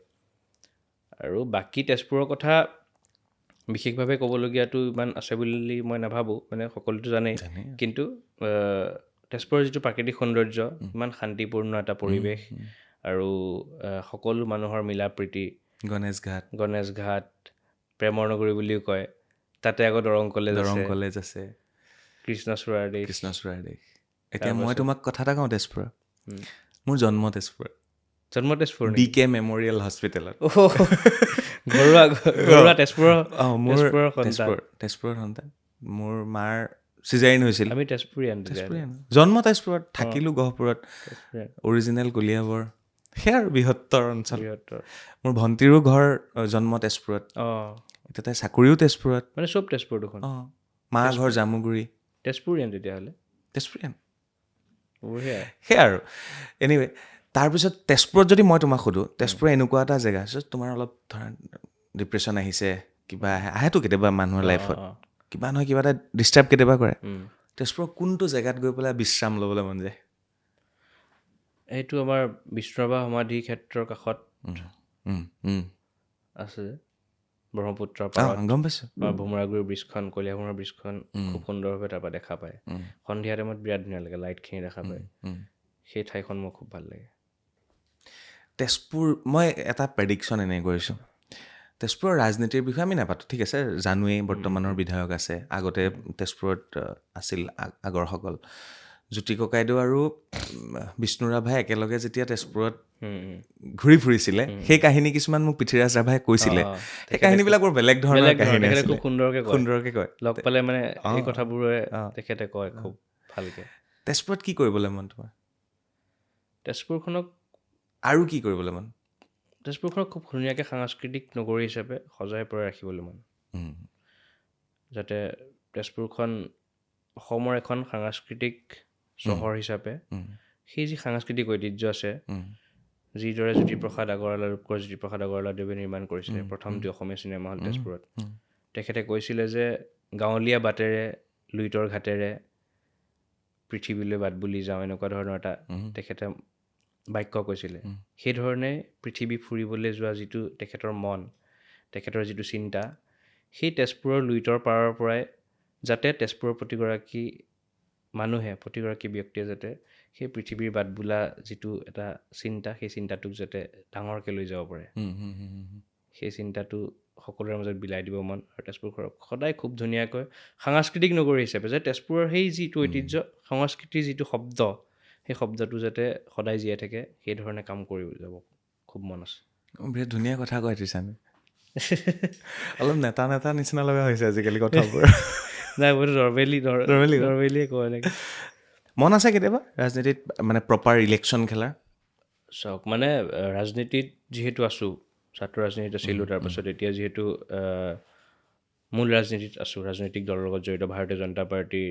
আৰু বাকী তেজপুৰৰ কথা বিশেষভাৱে ক'বলগীয়াটো ইমান আছে বুলি মই নাভাবোঁ মানে সকলোতো জানেই কিন্তু তেজপুৰৰ যিটো প্ৰাকৃতিক সৌন্দৰ্য ইমান শান্তিপূৰ্ণ এটা পৰিৱেশ আৰু সকলো মানুহৰ মিলা প্ৰীতি গণেশ ঘাট প্ৰেমৰ নগৰী বুলিও কয় তাতে আকৌ দৰং কলেজ আছে কৃষ্ণচূড়াৰ দেশ এতিয়া মই তোমাক কথা এটা কওঁ তেজপুৰৰ মোৰ জন্ম তেজপুৰ নেকি? DK মেমৰিয়েল হস্পিটেলত ঘৰুৱা তেজপুৰৰ সন্তান মোৰ মাৰ চিজাৰিন হৈছিল আমি তেজপুৰীয়ান জন্ম তেজপুৰত থাকিলোঁ গহপুৰত অৰিজিনেল কলিয়াবৰ সেয়া আৰু বৃহত্তৰ অঞ্চল মোৰ ভণ্টিৰো ঘৰ জন্ম তেজপুৰত এতিয়া তাই চাকৰিও তেজপুৰত মানে চব তেজপুৰ দেখোন মা ঘৰ জামুগুৰি তেজপুৰীয়ান তেতিয়াহ'লে তেজপুৰীয়ান সেয়া আৰু এনিৱে তাৰপিছত তেজপুৰত যদি মই তোমাক সোধোঁ তেজপুৰ এনেকুৱা এটা জেগা তোমাৰ অলপ ধৰা ডিপ্ৰেশ্যন আহিছে কিবা আহেতো কেতিয়াবা মানুহৰ লাইফত কিবা নহয় কিবা এটা ডিষ্টাৰ্ব কেতিয়াবা কৰে তেজপুৰৰ কোনটো জেগাত গৈ পেলাই বিশ্ৰাম ল'বলৈ মন যায় এইটো আমাৰ বিষ্ণুৰাভা সমাধি ক্ষেত্ৰৰ কাষত আছে ব্ৰহ্মপুত্ৰৰ পাৰত গম পাইছোঁ ভোমোৰাগুৰি ব্ৰিজখন কলীয়াভোমোৰা ব্ৰিজখন খুব সুন্দৰভাৱে তাৰপৰা দেখা পায় সন্ধিয়া টাইমত বিৰাট ধুনীয়া লাগে লাইটখিনি দেখা পায় সেই ঠাইখন মোৰ খুব ভাল লাগে তেজপুৰ মই এটা প্ৰেডিকশ্যন এনে কৰিছোঁ তেজপুৰৰ ৰাজনীতিৰ বিষয়ে আমি নাপাতোঁ ঠিক আছে জানোৱেই বৰ্তমানৰ বিধায়ক আছে আগতে তেজপুৰত আছিল আগৰসকল জ্যোতি ককাইদেউ আৰু বিষ্ণুৰাভাই একেলগে যেতিয়া তেজপুৰত ঘূৰি ফুৰিছিলে সেই কাহিনী কিছুমান মোক পৃথ্বীৰাজ ৰাভাই কৈছিলে সেই কাহিনীবিলাক বৰ বেলেগ ধৰণৰ কাহিনী খুব সুন্দৰকৈ কয় লগ পালে মানে এই কথাবোৰে তেখেতে কয় খুব ভালকৈ তেজপুৰত কি কৰিবলৈ মন তোমাৰ তেজপুৰখনক আৰু কি কৰিবলৈ মন তেজপুৰখনক খুব ধুনীয়াকৈ সাংস্কৃতিক নগৰী হিচাপে সজাই পৰাই ৰাখিবলৈ মন, যাতে তেজপুৰখন অসমৰ এখন সাংস্কৃতিক চহৰ হিচাপে সেই যি সাংস্কৃতিক ঐতিহ্য আছে, যিদৰে জ্যোতিপ্ৰসাদ আগৰৱালা ৰূপকোঁৱৰ জ্যোতিপ্ৰসাদ আগৰৱালাদেৱে নিৰ্মাণ কৰিছিলে প্ৰথমটো অসমীয়া চিনেমা হল তেজপুৰত। তেখেতে কৈছিলে যে গাঁৱলীয়া বাটেৰে লুইতৰ ঘাটেৰে পৃথিৱীলৈ বাট বুলি যাওঁ, এনেকুৱা ধৰণৰ এটা তেখেতে বাক্য কৈছিলে। সেইধৰণে পৃথিৱী ফুৰিবলৈ যোৱা যিটো তেখেতৰ মন, তেখেতৰ যিটো চিন্তা, সেই তেজপুৰৰ লুইতৰ পাৰৰ পৰাই যাতে তেজপুৰৰ প্ৰতিগৰাকী মানুহে, প্ৰতিগৰাকী ব্যক্তিয়ে যাতে সেই পৃথিৱীৰ বাট বোলা যিটো এটা চিন্তা, সেই চিন্তাটোক যাতে ডাঙৰকৈ লৈ যাব পাৰে, সেই চিন্তাটো সকলোৰে মাজত বিলাই দিব মন। আৰু তেজপুৰখনক সদায় খুব ধুনীয়াকৈ সাংস্কৃতিক নগৰী হিচাপে যে তেজপুৰৰ সেই যিটো ঐতিহ্য, সংস্কৃতিৰ যিটো শব্দ, সেই শব্দটো যাতে সদায় জীয়াই থাকে, সেইধৰণে কাম কৰি যাব খুব মন আছে। বিৰাট ধুনীয়া কথা কয় তৃষানে। অলপ নেতা নিচিনা লগা হৈছে আজিকালি কথাবোৰ। নাই, মই নৰ্মেলিয়ে কওঁ এনেকৈ। মন আছে কেতিয়াবা ৰাজনীতিত মানে প্ৰপাৰ ইলেকশ্যন খেলাৰ? চাওক, মানে ৰাজনীতিত যিহেতু আছোঁ, ছাত্ৰ ৰাজনীতিত আছিলোঁ, তাৰপাছত এতিয়া যিহেতু মূল ৰাজনীতিত আছোঁ, ৰাজনৈতিক দলৰ লগত জড়িত, ভাৰতীয় জনতা পাৰ্টীৰ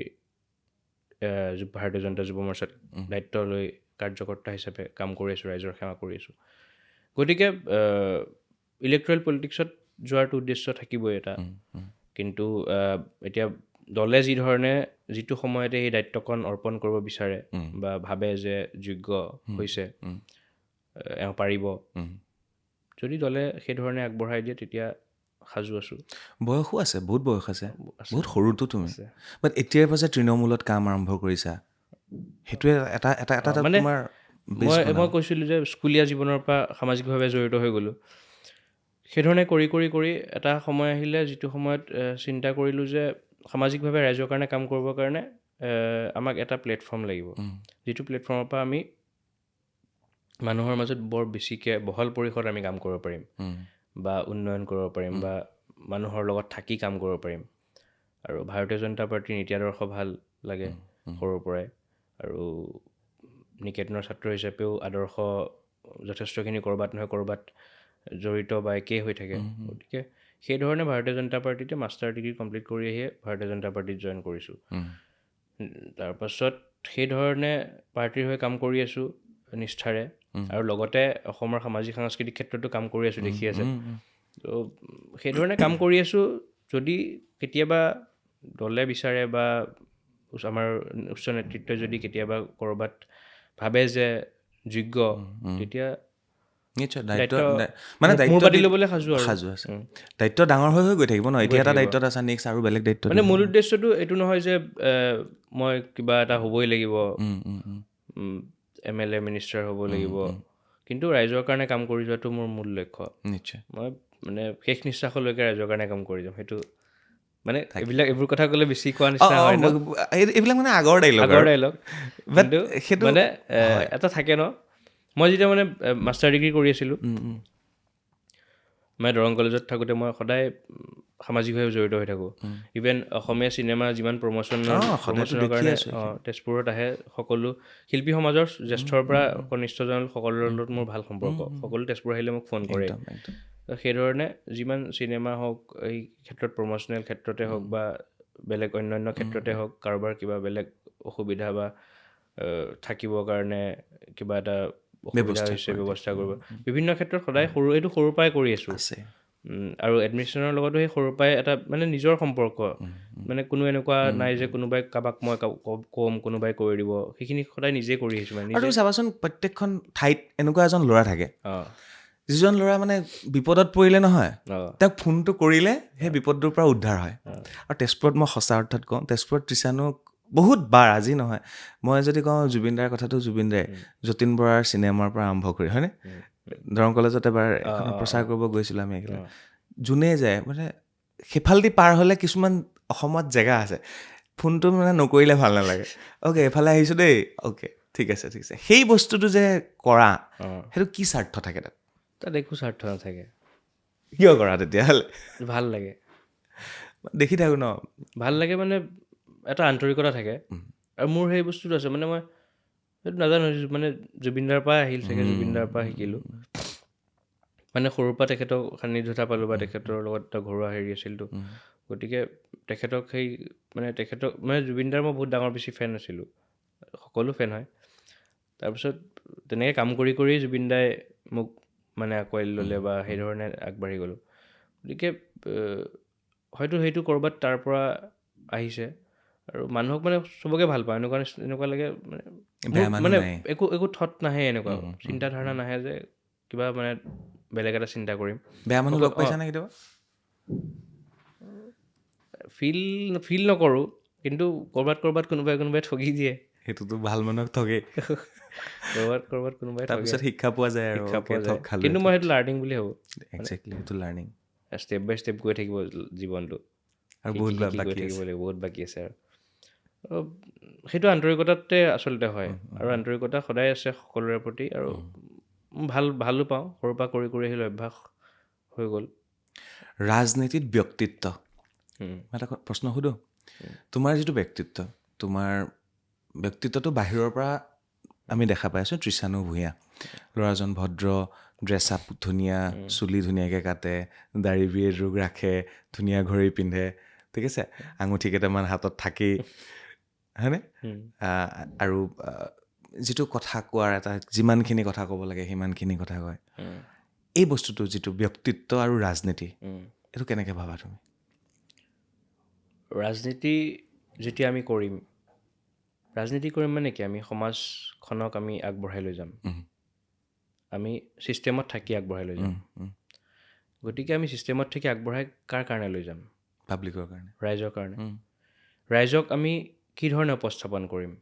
ভাৰতীয় জনতা যুৱ মৰ্চাত দায়িত্ব লৈ কাৰ্যকৰ্তা হিচাপে কাম কৰি আছোঁ, ৰাইজৰ সেৱা কৰি আছোঁ। গতিকে ইলেক্ট্ৰেল পলিটিক্সত যোৱাৰটো উদ্দেশ্য থাকিবই এটা, কিন্তু এতিয়া দলে যিধৰণে যিটো সময়তে সেই দায়িত্বকণ অৰ্পণ কৰিব বিচাৰে বা ভাবে যে যোগ্য হৈছে, এওঁ পাৰিব, যদি দলে সেইধৰণে আগবঢ়াই দিয়ে তেতিয়া সাজু আছোঁ। বয়সো আছে, বহুত বয়স আছে, বহুত সৰুটো তুমি। বাট এতিয়াৰ পাছত তৃণমূলত কাম আৰম্ভ কৰিছা, সেইটোৱে এটা মানে তোমাৰ মই কৈছিলোঁ যে স্কুলীয়া জীৱনৰ পৰা সামাজিকভাৱে জড়িত হৈ গ'লোঁ। সেইধৰণে কৰি এটা সময় আহিলে, যিটো সময়ত চিন্তা কৰিলোঁ যে সামাজিকভাৱে ৰাইজৰ কাৰণে কাম কৰিবৰ কাৰণে আমাক এটা প্লেটফৰ্ম লাগিব, যিটো প্লেটফৰ্মৰ পৰা আমি মানুহৰ মাজত বৰ বেছিকৈ বহল পৰিসৰত আমি কাম কৰিব পাৰিম বা উন্নয়ন কৰিব পাৰিম বা মানুহৰ লগত থাকি কাম কৰিব পাৰিম। আৰু ভাৰতীয় জনতা পাৰ্টীৰ নীতি আদৰ্শ ভাল লাগে সৰুৰ পৰাই, আৰু নিকেতনৰ ছাত্ৰ হিচাপেও আদৰ্শ যথেষ্টখিনি ক'ৰবাত নহয় ক'ৰবাত জড়িত বা একেই হৈ থাকে। গতিকে সেইধৰণে ভাৰতীয় জনতা পাৰ্টীতে মাষ্টাৰ ডিগ্ৰী কমপ্লিট কৰি আহিয়ে ভাৰতীয় জনতা পাৰ্টীত জইন কৰিছোঁ। তাৰপাছত সেইধৰণে পাৰ্টীৰ হৈ কাম কৰি আছোঁ নিষ্ঠাৰে, আৰু লগতে অসমৰ সামাজিক সাংস্কৃতিক ক্ষেত্ৰতো কাম কৰি আছোঁ, দেখি আছে। তো সেইধৰণে কাম কৰি আছোঁ। যদি কেতিয়াবা দলে বিচাৰে বা আমাৰ উচ্চ নেতৃত্বই যদি কেতিয়াবা ক'ৰবাত ভাবে যে যোগ্য, তেতিয়া নিশ্চয় মোৰ পাতি ল'বলৈ সাজু আছে। দায়িত্ব ডাঙৰ হৈ গৈ থাকিব ন, এতিয়া এটা দায়িত্বত আছে, নেক্সট আৰু বেলেগ দায়িত্ব। মানে মূল উদ্দেশ্যটো এইটো নহয় যে মই কিবা এটা হ'বই লাগিব, MLA মিনিষ্টাৰ হ'ব লাগিব, কিন্তু ৰাইজৰ কাৰণে কাম কৰি যোৱাটো মোৰ মূল লক্ষ্য। নিশ্চয় মই মানে শেষ নিশ্বাসলৈকে ৰাইজৰ কাৰণে কাম কৰি যাম, সেইটো মানে এইবোৰ কথা ক'লে বেছি কোৱা নিচিনা হয় ন, এইবিলাক মানে আগৰ ডাইলগ, কিন্তু মানে এটা থাকে ন। মই যেতিয়া মানে মাষ্টাৰ ডিগ্ৰী কৰি আছিলোঁ, মই দৰং কলেজত থাকোঁতে মই সদায় সামাজিকভাৱে জড়িত হৈ থাকোঁ। ইভেন অসমীয়া চিনেমা যিমান প্ৰমোচনৰ কাৰণে তেজপুৰত আহে, সকলো শিল্পী সমাজৰ জ্যেষ্ঠৰ পৰা কনিষ্ঠজন সকলোৰ লগত মোৰ ভাল সম্পৰ্ক, সকলো তেজপুৰ আহিলে মোক ফোন কৰে। সেইধৰণে যিমান চিনেমা হওক, এই ক্ষেত্ৰত প্ৰমোচনেল ক্ষেত্ৰতে হওক বা বেলেগ অন্যান্য ক্ষেত্ৰতে হওক, কাৰোবাৰ কিবা বেলেগ অসুবিধা বা থাকিবৰ কাৰণে কিবা এটা অসুবিধা হৈছে, ব্যৱস্থা কৰিব, বিভিন্ন ক্ষেত্ৰত সদায় এইটো সৰুৰ পৰাই কৰি আছোঁ। আৰু এডমিনিষ্ট্ৰেশ্যনৰ লগতো সেই সৰুৰ পৰাই এটা মানে নিজৰ সম্পৰ্ক, মানে কোনো এনেকুৱা নাই যে কোনোবাই কাৰোবাক মই ক'ম, কোনোবাই কৰি দিব, সেইখিনি সদায় নিজে কৰি আহিছোঁ। মানে আৰু চাবাচোন, প্ৰত্যেকখন ঠাইত এনেকুৱা এজন ল'ৰা থাকে, যিজন ল'ৰা মানে বিপদত পৰিলে নহয়, তেওঁক ফোনটো কৰিলে সেই বিপদটোৰ পৰা উদ্ধাৰ হয়। আৰু তেজপুৰত মই সঁচা অৰ্থত কওঁ, তেজপুৰত তৃষানুক বহুত বাৰ, আজি নহয়, মই যদি কওঁ জুবিন দাৰ কথাটো, জুবিন দাই যতীন বৰাৰ চিনেমাৰ পৰা আৰম্ভ কৰি, হয়নে, দৰং কলেজত এবাৰ এখন প্ৰচাৰ কৰিব গৈছিলোঁ আমি একেলগে, যোনে যায় মানে সেইফালেদি পাৰ হ'লে কিছুমান অসমত জেগা আছে, ফোনটো মানে নকৰিলে ভাল নালাগে, অ'কে এইফালে আহিছোঁ দেই, অ'কে ঠিক আছে। সেই বস্তুটো যে কৰা, সেইটো কি স্বাৰ্থ থাকে তাত একো স্বাৰ্থ নাথাকে। কিয় কৰা তেতিয়াহ'লে? ভাল লাগে, দেখি থাকোঁ ন, ভাল লাগে, মানে এটা আন্তৰিকতা থাকে। আৰু মোৰ সেই বস্তুটো আছে, মানে মই সেইটো নাজানো, মানে জুবিনদাৰ পৰা আহিল চাগে, জুবিনদাৰ পৰা শিকিলোঁ। মানে সৰুৰ পৰা তেখেতক সান্নিধ্যতা পালোঁ বা তেখেতৰ লগত এটা ঘৰুৱা হেৰি আছিলতো, গতিকে তেখেতক তেখেতক জুবিন দাৰ মই বহুত ডাঙৰ বেছি ফেন আছিলোঁ, সকলো ফেন হয়। তাৰপিছত তেনেকৈ কাম কৰি কৰি জুবিন দাই মোক আঁকোৱালি ল'লে বা সেইধৰণে আগবাঢ়ি গ'লোঁ। গতিকে হয়তো সেইটো ক'ৰবাত তাৰ পৰা আহিছে আৰু মানুহক চবকে ভাল পাওঁ, এনেকুৱা লাগে বেয়া মানুহ নাই। একো থট নাহে, এনেকুৱা চিন্তাধাৰণা নাহে যে কিবা বেলেগ এটা চিন্তা কৰিম। বেয়া মানুহ লগ পাইছা নে কেতিয়াবা? ফিল নকৰোঁ, কিন্তু ক'ৰবাত কোনোবাই ঠগি দিয়ে। সেইটোতো ভাল মানুহক ঠগে। ক'ৰবাত কোনোবাই ঠগে, তাৰপিছত শিক্ষা পোৱা যায় আৰু শিক্ষা পোৱা যায়। খালোঁ। কিন্তু মই সেইটো লাৰ্ণিং বুলি ভাবোঁ। একজেক্টলি, সেইটো লাৰ্ণিং। ষ্টেপ বাই ষ্টেপ গৈ থাকিব জীৱনটো, আৰু বহুত শিকি গৈ বাকী থাকিব আছে। লাগিব, বহুত বাকী আছে আৰু সেইটো আন্তৰিকতাতে আচলতে হয়। আৰু আন্তৰিকতা সদায় আছে সকলোৰে প্ৰতি, আৰু ভালো পাওঁ, সৰুৰ পৰা কৰি কৰি আহিলে অভ্যাস হৈ গ'ল। ৰাজনীতিত ব্যক্তিত্ব, মই এটা প্ৰশ্ন সোধোঁ। তোমাৰ যিটো ব্যক্তিত্ব, তোমাৰ ব্যক্তিত্বটো বাহিৰৰ পৰা আমি দেখা পাই আছোঁ। তৃষানু ভূঞা ল'ৰাজন ভদ্ৰ, ড্ৰেছ আপ ধুনীয়া, চুলি ধুনীয়াকৈ কাটে, দাড়ি বিয়েৰ ৰাখে, ধুনীয়া ঘড়ী পিন্ধে, ঠিক আছে, আঙুঠি কেইটামান হাতত থাকেই, হয়নে? আৰু যিটো কথা কোৱাৰ এটা, যিমানখিনি কথা ক'ব লাগে সিমানখিনি কথা কয়। এই বস্তুটো যিটো ব্যক্তিত্ব আৰু ৰাজনীতি, এইটো কেনেকৈ ভাবা তুমি? ৰাজনীতি যেতিয়া আমি কৰিম, মানে কি, আমি সমাজখনক আমি আগবঢ়াই লৈ যাম, আমি ছিষ্টেমত থাকি আগবঢ়াই লৈ যাম। গতিকে আমি ছিষ্টেমত থাকি আগবঢ়াই কাৰ কাৰণে লৈ যাম? পাব্লিকৰ কাৰণে, ৰাইজৰ কাৰণে। ৰাইজক আমি কি ধৰণে উপস্থাপন কৰিম?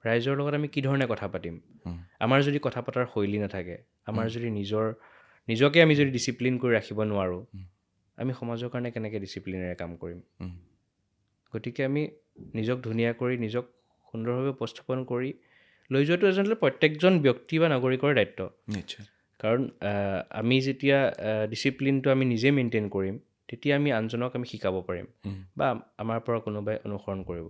ৰাইজৰ লগত আমি কি ধৰণে কথা পাতিম? আমাৰ যদি কথা পতাৰ শৈলী নাথাকে, আমাৰ যদি নিজকে আমি যদি ডিচিপ্লিন কৰি ৰাখিব নোৱাৰোঁ, আমি সমাজৰ কাৰণে কেনেকৈ ডিচিপ্লিনেৰে কাম কৰিম? গতিকে আমি নিজক ধুনীয়া কৰি, নিজক সুন্দৰভাৱে উপস্থাপন কৰি লৈ যোৱাটো আচলতে প্ৰত্যেকজন ব্যক্তি বা নাগৰিকৰ দায়িত্ব। নিশ্চয়। কাৰণ আমি যেতিয়া ডিচিপ্লিনটো আমি নিজে মেইনটেইন কৰিম, তেতিয়া আমি আনজনক আমি শিকাব পাৰিম বা আমাৰ পৰা কোনোবাই অনুসৰণ কৰিব।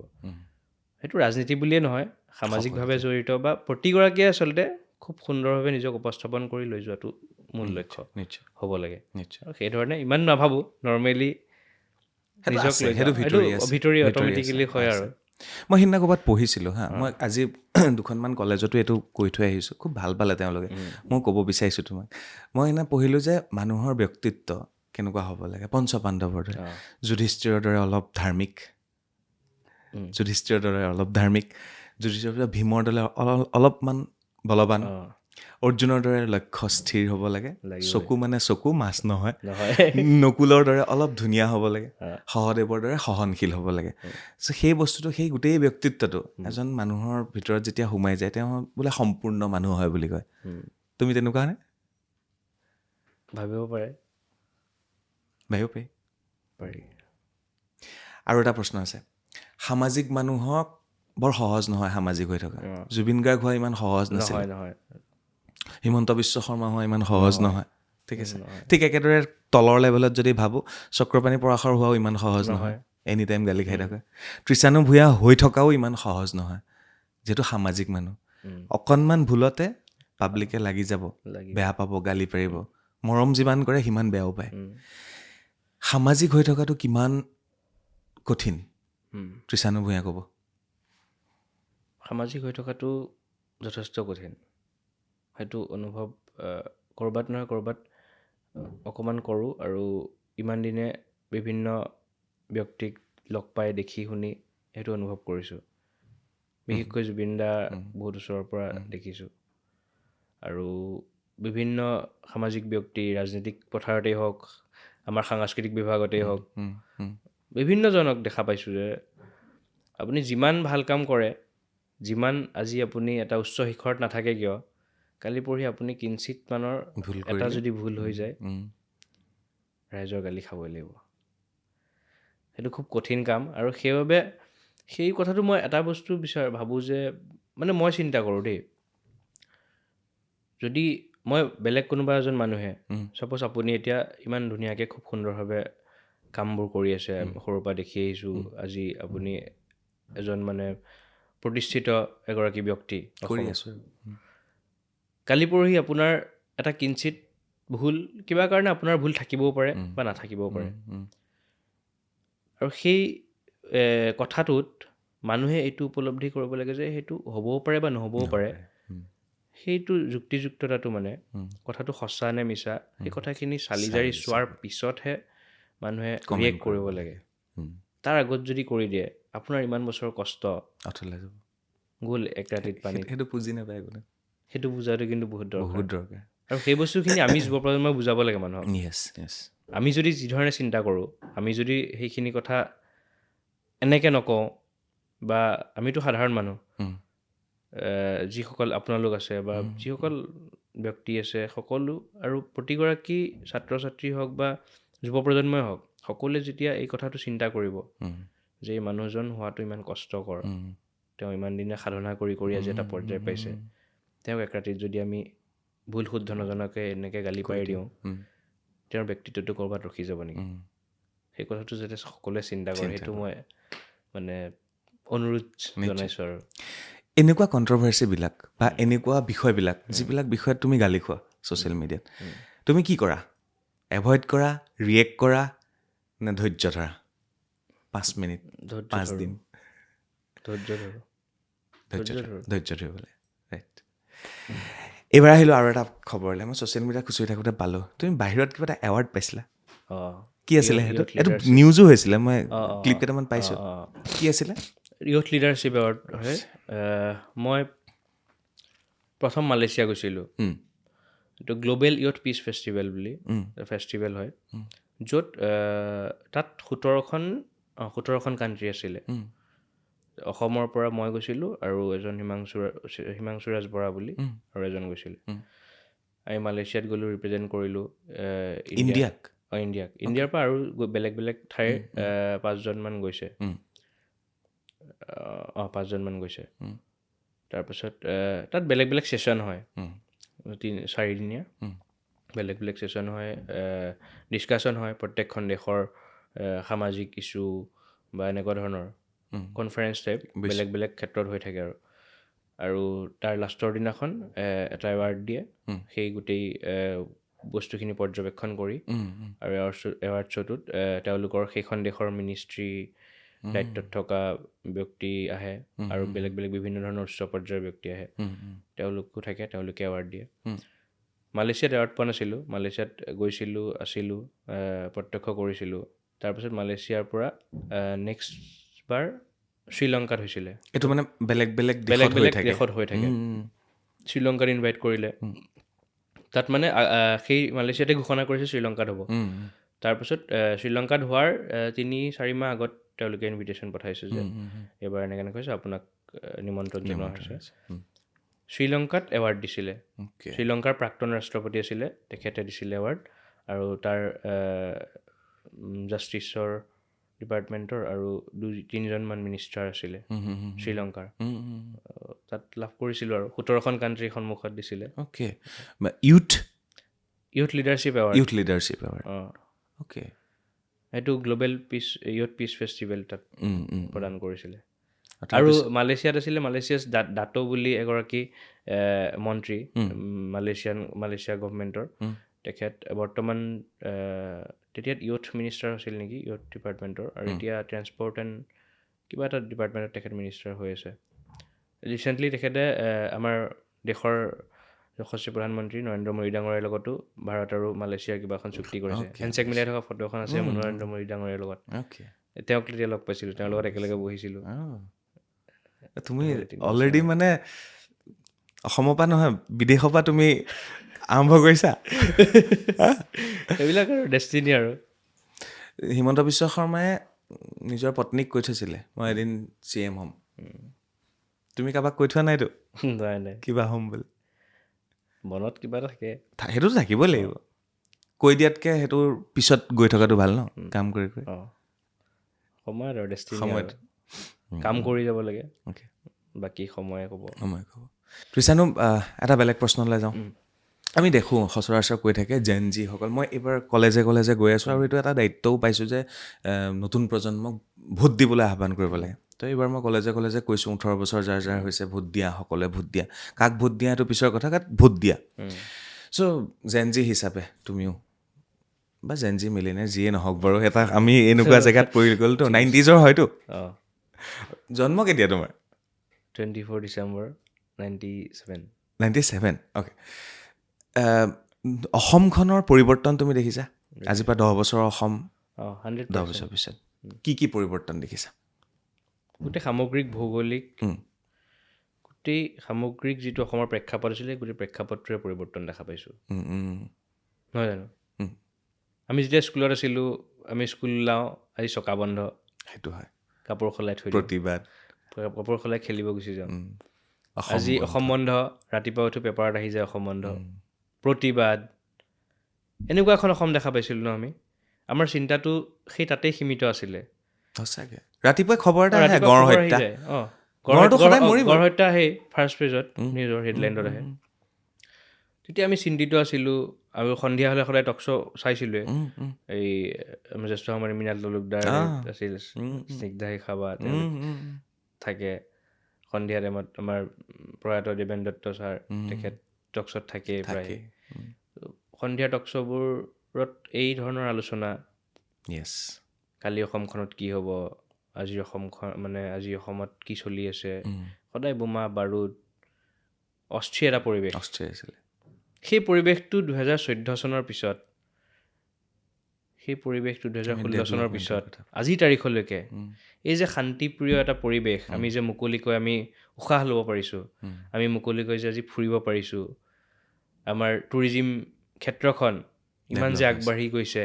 সেইটো ৰাজনীতি বুলিয়ে নহয়, সামাজিকভাৱে জড়িত বা প্ৰতিগৰাকীয়ে আচলতে খুব সুন্দৰভাৱে নিজক উপস্থাপন কৰি লৈ যোৱাটো মূল লক্ষ্য হ'ব লাগে। আৰু সেইধৰণে ইমান নাভাবোঁ, নৰ্মেলি নিজক লৈ যাওঁ, সেইটো ভিতৰি অট'মেটিকেলি হয় আৰু। মই সিদিনা ক'ৰবাত পঢ়িছিলোঁ হা, মই আজি দুখনমান কলেজতো এইটো কৈ থৈ আহিছোঁ, খুব ভাল পালে তেওঁলোকে, মই ক'ব বিচাৰিছোঁ তোমাক। মই সিদিনা পঢ়িলোঁ যে মানুহৰ ব্যক্তিত্ব কেনেকুৱা হ'ব লাগে, পঞ্চপাণ্ডৱৰ দৰে, যুধিষ্ঠিৰৰ দৰে অলপ ধাৰ্মিক, যুধিষ্ঠিৰৰ দৰে ভীমৰ দৰে অলপমান বলৱান, অৰ্জুনৰ দৰে লক্ষ্য স্থিৰ হ'ব লাগে, চকু মাছ নহয়, নকুলৰ দৰে অলপ ধুনীয়া হ'ব লাগে, সহদেৱৰ দৰে সহনশীল হ'ব লাগে। চ' সেই বস্তুটো, সেই গোটেই ব্যক্তিত্বটো এজন মানুহৰ ভিতৰত যেতিয়া সোমাই যায়, তেওঁ বোলে সম্পূৰ্ণ মানুহ হয় বুলি কয়। তুমি তেনেকুৱা নে? ভাবিব পাৰে। পাৰি। আৰু এটা প্ৰশ্ন আছে, সামাজিক মানুহক বৰ সহজ নহয় সামাজিক হৈ থকা। জুবিন গাৰ্গ হোৱা ইমান সহজ নাছিল, হিমন্ত বিশ্ব শৰ্মা হোৱা ইমান সহজ নহয়, ঠিক আছে। ঠিক একেদৰে তলৰ লেভেলত যদি ভাবোঁ, চক্ৰপাণি পৰাশৰ হোৱাও ইমান সহজ নহয়, এনি টাইম গালি খাই থাকে। তৃষানু ভূঞা হৈ থকাও ইমান সহজ নহয়, যিহেতু সামাজিক মানুহ। অকণমান ভুলতে পাব্লিকে লাগি যাব, বেয়া পাব, গালি পাৰিব, মৰম যিমান কৰে সিমান বেয়াও পায়। সামাজিক হৈ থকাটো কিমান কঠিন, তৃষানু ভূঞা ক'ব? সামাজিক হৈ থকাটো যথেষ্ট কঠিন, সেইটো অনুভৱ ক'ৰবাত নহয় ক'ৰবাত অকণমান কৰোঁ। আৰু ইমান দিনে বিভিন্ন ব্যক্তিক লগ পাই, দেখি শুনি সেইটো অনুভৱ কৰিছোঁ। বিশেষকৈ জুবিন দা বহুত ওচৰৰ পৰা দেখিছোঁ, আৰু বিভিন্ন সামাজিক ব্যক্তি, ৰাজনৈতিক পথাৰতেই হওক, আমাৰ সাংস্কৃতিক বিভাগতেই হওক, বিভিন্নজনক দেখা পাইছোঁ যে আপুনি যিমান ভাল কাম কৰে, যিমান আজি আপুনি এটা উচ্চ শিখৰত নাথাকে কিয়, কালি পৰহি আপুনি কিঞ্চিত মানৰ এটা যদি ভুল হৈ যায়, ৰাইজৰ গালি খাবই লাগিব। সেইটো খুব কঠিন কাম। আৰু সেইবাবে সেই কথাটো মই এটা বস্তু ভাবোঁ যে, মই চিন্তা কৰোঁ দেই, যদি মই বেলেগ কোনোবা এজন মানুহে, ছাপ'জ আপুনি এতিয়া ইমান ধুনীয়াকৈ খুব সুন্দৰভাৱে কামবোৰ কৰি আছে, সৰুৰ পৰা দেখি আহিছোঁ, আজি আপুনি এজন প্ৰতিষ্ঠিত এগৰাকী ব্যক্তি, কৰি আছোঁ। কালি পৰহি আপোনাৰ এটা কিঞ্চিত ভুল কিবা কাৰণে আপোনাৰ ভুল থাকিবও পাৰে বা নাথাকিবও পাৰে আৰু সেই কথাটোত মানুহে এইটো উপলব্ধি কৰিব লাগে যে সেইটো হ'বও পাৰে বা নহ'বও পাৰে সেইটো যুক্তিযুক্ততাটো মানে কথাটো সঁচা নে মিছা সেই কথাখিনি চালি জাৰি চোৱাৰ পিছতহে মানুহে ৰিয়েক্ট কৰিব লাগে তাৰ আগত যদি কৰি দিয়ে আপোনাৰ ইমান বছৰৰ কষ্ট অথলে যাব গ'ল এক ৰাতিত পানীত সেইটো বুজি নাপায় কোনে সেইটো বুজাটো কিন্তু বহুত বহুত দৰকাৰ দৰকাৰ আৰু সেই বস্তুখিনি আমি যুৱ প্ৰজন্মই বুজাব লাগে মানুহক য়েছ য়েছ আমি যদি যিধৰণে চিন্তা কৰোঁ আমি যদি সেইখিনি কথা এনেকৈ নকওঁ বা আমিতো সাধাৰণ মানুহ যিসকল আপোনালোক আছে বা যিসকল ব্যক্তি আছে সকলো আৰু প্ৰতিগৰাকী ছাত্ৰ ছাত্ৰী হওক বা যুৱ প্ৰজন্মই হওক সকলোৱে যেতিয়া এই কথাটো চিন্তা কৰিব যে এই মানুহজন হোৱাটো ইমান কষ্টকৰ তেওঁ ইমান দিনে সাধনা কৰি কৰি আজি এটা পৰ্যায় পাইছে তেওঁক এক ৰাতিত যদি আমি ভুল শুদ্ধ নজনাকৈ এনেকৈ গালি পাৰি দিওঁ তেওঁৰ ব্যক্তিত্বটো ক'ৰবাত ৰখি যাব নেকি সেই কথাটো যাতে সকলোৱে চিন্তা কৰে সেইটো মই মানে অনুৰোধ জনাইছোঁ আৰু এনেকুৱা কণ্ট্ৰভাৰ্চিবিলাক বা এনেকুৱা বিষয়বিলাক যিবিলাক বিষয়ত তুমি গালি খোৱা ছ'চিয়েল মিডিয়াত তুমি কি কৰা এভইড কৰা ৰিয়েক্ট কৰা নে ধৈৰ্য ধৰা 5 মিনিট 5 দিন ধৈৰ্য ধৰোঁ ধৈৰ্য ধৰিবলৈ ৰাইট এইবাৰ আহিলোঁ আৰু এটা খবৰলৈ মই ছ'চিয়েল মিডিয়া খুচৰি থাকোঁতে পালোঁ তুমি বাহিৰত কিবা এটা এৱাৰ্ড পাইছিলা কি আছিলে সেইটো এইটো নিউজো হৈছিলে মই ক্লিপ কেইটামান পাইছোঁ কি আছিলে ইউথ লিডাৰশ্বিপ এৱাৰ্ড হয় মই প্ৰথম মালয়েছিয়া গৈছিলোঁ এইটো গ্ল'বেল ইউথ পিচ ফেষ্টিভেল বুলি ফেষ্টিভেল হয় য'ত তাত 17খন কাণ্ট্ৰি আছিলে অসমৰ পৰা মই গৈছিলোঁ আৰু এজন হিমাংশু ৰাজ বৰা বুলি আৰু এজন গৈছিলে আমি মালয়েছিয়াত গ'লোঁ ৰিপ্ৰেজেণ্ট কৰিলোঁ ইণ্ডিয়াক ইণ্ডিয়াৰ পৰা আৰু বেলেগ বেলেগ ঠাইৰ 5জনমান গৈছে 5জনমান গৈছে তাৰপিছত তাত বেলেগ বেলেগ ছেশ্যন হয় 4দিনীয়া বেলেগ বেলেগ ছেশ্যন হয় ডিছকাশ্যন হয় প্ৰত্যেকখন দেশৰ সামাজিক ইছ্যু বা এনেকুৱা ধৰণৰ কনফাৰেঞ্চ টাইপ বেলেগ বেলেগ ক্ষেত্ৰত হৈ থাকে আৰু তাৰ লাষ্টৰ দিনাখন এটা এৱাৰ্ড দিয়ে সেই গোটেই বস্তুখিনি পৰ্যবেক্ষণ কৰি আৰু এৱাৰ্ড শ্ব'টোত তেওঁলোকৰ সেইখন দেশৰ মিনিষ্ট্ৰী দায়িত্বত থকা ব্যক্তি আহে আৰু বেলেগ বেলেগ বিভিন্ন ধৰণৰ উচ্চ পৰ্যায়ৰ ব্যক্তি আহে তেওঁলোকো থাকে তেওঁলোকে এৱাৰ্ড দিয়ে মালয়েছিয়াত এৱাৰ্ড পোৱা নাছিলোঁ মালয়েছিয়াত গৈছিলোঁ আছিলোঁ প্ৰত্যক্ষ কৰিছিলোঁ তাৰপিছত মালয়েছিয়াৰ পৰা নেক্সট বাৰ শ্ৰীলংকাত হৈছিলে এইটো মানে বেলেগ বেলেগ বেলেগ বেলেগ দেশত হৈ থাকে শ্ৰীলংকাত ইনভাইট কৰিলে তাত মানে সেই মালয়েছিয়াতে ঘোষণা কৰিছে শ্ৰীলংকাত হ'ব তাৰপিছত শ্ৰীলংকাত হোৱাৰ 3-4 মাহ আগত তেওঁলোকে ইনভিটেশ্যন পঠাইছে যে এইবাৰ এনেকৈ হৈছে আপোনাক নিমন্ত্ৰণ জনোৱা হৈছে শ্ৰীলংকাত এৱাৰ্ড দিছিলে শ্ৰীলংকাৰ প্ৰাক্তন ৰাষ্ট্ৰপতি আছিলে তেখেতে দিছিলে এৱাৰ্ড আৰু তাৰ জাষ্টিছৰ ডিপাৰ্টমেণ্টৰ আৰু 2-3জনমান মিনিষ্টাৰ আছিলে শ্ৰীলংকাৰ তাত লাভ কৰিছিলোঁ আৰু 17খন কাণ্ট্ৰিৰ সন্মুখত দিছিলে okay youth leadership award okay সেইটো গ্ল'বেল ইউথ পিচ ফেষ্টিভেল তাত প্ৰদান কৰিছিলে আৰু মালয়েছিয়াত আছিলে মালয়েছিয়াছ দাটো বুলি এগৰাকী মন্ত্ৰী মালয়েছিয়া গভমেণ্টৰ তেখেত বৰ্তমান তেতিয়া ইউথ মিনিষ্টাৰ আছিল নেকি ইউথ ডিপাৰ্টমেণ্টৰ আৰু এতিয়া ট্ৰেন্সপৰ্ট এণ্ড কিবা এটা ডিপাৰ্টমেণ্টত তেখেত মিনিষ্টাৰ হৈ আছে ৰিচেণ্টলি তেখেতে আমাৰ দেশৰ যশস্বী প্ৰধানমন্ত্ৰী নৰেন্দ্ৰ মোদী ডাঙৰীয়াৰ লগতো ভাৰত আৰু মালয়েছিয়াৰ কিবা এখন চুক্তি কৰিছে হেণ্ডছেক মিলাই থকা ফটো এখন আছে নৰেন্দ্ৰ মোদী ডাঙৰীয়াৰ লগত তেওঁক তেতিয়া লগ পাইছিলোঁ তেওঁৰ লগত একেলগে বহিছিলোঁ তুমি অলৰেডি মানে অসমৰ পৰা নহয় বিদেশৰ পৰা তুমি আৰম্ভ কৰিছা এইবিলাক আৰু ডেষ্টিনি আৰু হিমন্ত বিশ্ব শৰ্মাই নিজৰ পত্নীক কৈ থৈছিলে মই এদিন CM হ'ম তুমি কাৰোবাক কৈ থোৱা নাইতো নাই কিবা হ'ম বুলি মনত কিবা এটা থাকে সেইটোতো থাকিবই লাগিব কৈ দিয়াতকৈ সেইটোৰ পিছত গৈ থকাটো ভাল ন কাম কৰি কৰি সময়ত আৰু ডেষ্টিনি সময়ত কাম কৰি যাব লাগে বাকী সময়ে ক'ব তৃষানু এটা বেলেগ প্ৰশ্নলৈ যাওঁ আমি দেখোঁ সচৰাচৰ কৈ থাকে জেন জিসকল মই এইবাৰ কলেজে গৈ আছোঁ আৰু এইটো এটা দায়িত্বও পাইছোঁ যে নতুন প্ৰজন্মক ভোট দিবলৈ আহ্বান কৰিব লাগে তো এইবাৰ মই কলেজে কৈছোঁ 18 বছৰ যাৰ হৈছে ভোট দিয়া সকলোৱে ভোট দিয়া কাক ভোট দিয়া এইটো পিছৰ কথা ভোট দিয়া চ' জেনজি হিচাপে তুমিও বা জেনজি মিলিনে যিয়ে নহওক বাৰু এটা আমি এনেকুৱা জেগাত পৰি গ'লতো 90s হয়তো অঁ জন্ম কেতিয়া তোমাৰ 24 ডিচেম্বৰ 97 97 অ'কে অসমখনৰ পৰিৱৰ্তন তুমি দেখিছা আজিৰ পৰা 10 বছৰৰ অসম অঁ 10 বছৰ 100% পিছত কি পৰিৱৰ্তন দেখিছা গোটেই সামগ্ৰিক ভৌগোলিক উম, গোটেই সামগ্ৰিক যিটো অসমৰ প্ৰেক্ষাপট আছিলে গোটেই প্ৰেক্ষাপটটোৰে পৰিৱৰ্তন দেখা পাইছোঁ উম, উম, নহয় জানো উম, আমি যেতিয়া স্কুলত আছিলোঁ আমি স্কুল ওলাওঁ আজি চকা বন্ধ সেইটো হয় কাপোৰ সলাই থৈ দিওঁ প্ৰতিবাদ কাপোৰ সলাই খেলিব গুচি যাওঁ উম, আজি অসম বন্ধ ৰাতিপুৱা উঠি পেপাৰত আহি যায় অসম বন্ধ প্ৰতিবাদ এনেকুৱা এখন অসম দেখা পাইছিলোঁ ন আমি আমাৰ চিন্তাটো সেই তাতেই সীমিত আছিলে সঁচাকে ৰাতিপুৱাই খবৰ এটা আহে ৰাতিপুৱা গড় খবৰ আহি হত্যা যায় অঁ গড়টো সদায় মৰিবই। গড় হত্যা আহেই ফাৰ্ষ্ট পেজত উম, নিউজৰ হেডলাইনত আহে উম, তেতিয়া আমি চিন্তিত আছিলোঁ আৰু সন্ধিয়া হ'লে সদায় টক শ্ব' চাইছিলোঁৱে উম, উম, এই আমাৰ জ্যেষ্ঠ সমানী মৃণাল তালুকদাৰ আহ, আছিল উম, স্নিগ্ধা শেখাবা উম, তেওঁলোক উম, থাকে সন্ধিয়া টাইমত আমাৰ প্ৰয়াত দেৱেন দত্ত ছাৰ উম, তেখেত টক শ্ব'ত থাকেই প্ৰায় থাকে সন্ধিয়া টক শ্ব'বোৰত এই ধৰণৰ আলোচনা য়েছ কালি অসমখনত কি হ'ব আজিৰ অসমখন মানে আজি অসমত কি চলি আছে সদায় বোমা বাৰুদ অস্থিৰ এটা পৰিৱেশ অষ্ট্ৰেলিয়া আছিলে সেই পৰিৱেশটো 2014 চনৰ পিছত সেই পৰিৱেশটো 2016 চনৰ ডেভেলপমেণ্টৰ পিছত কথা আজিৰ তাৰিখলৈকে এই যে শান্তিপ্ৰিয় এটা পৰিৱেশ আমি যে মুকলিকৈ আমি উশাহ ল'ব পাৰিছোঁ আমি মুকলিকৈ যে আজি ফুৰিব পাৰিছোঁ আমাৰ টুৰিজিম ক্ষেত্ৰখন ইমান যে Develop হৈছে। আগবাঢ়ি গৈছে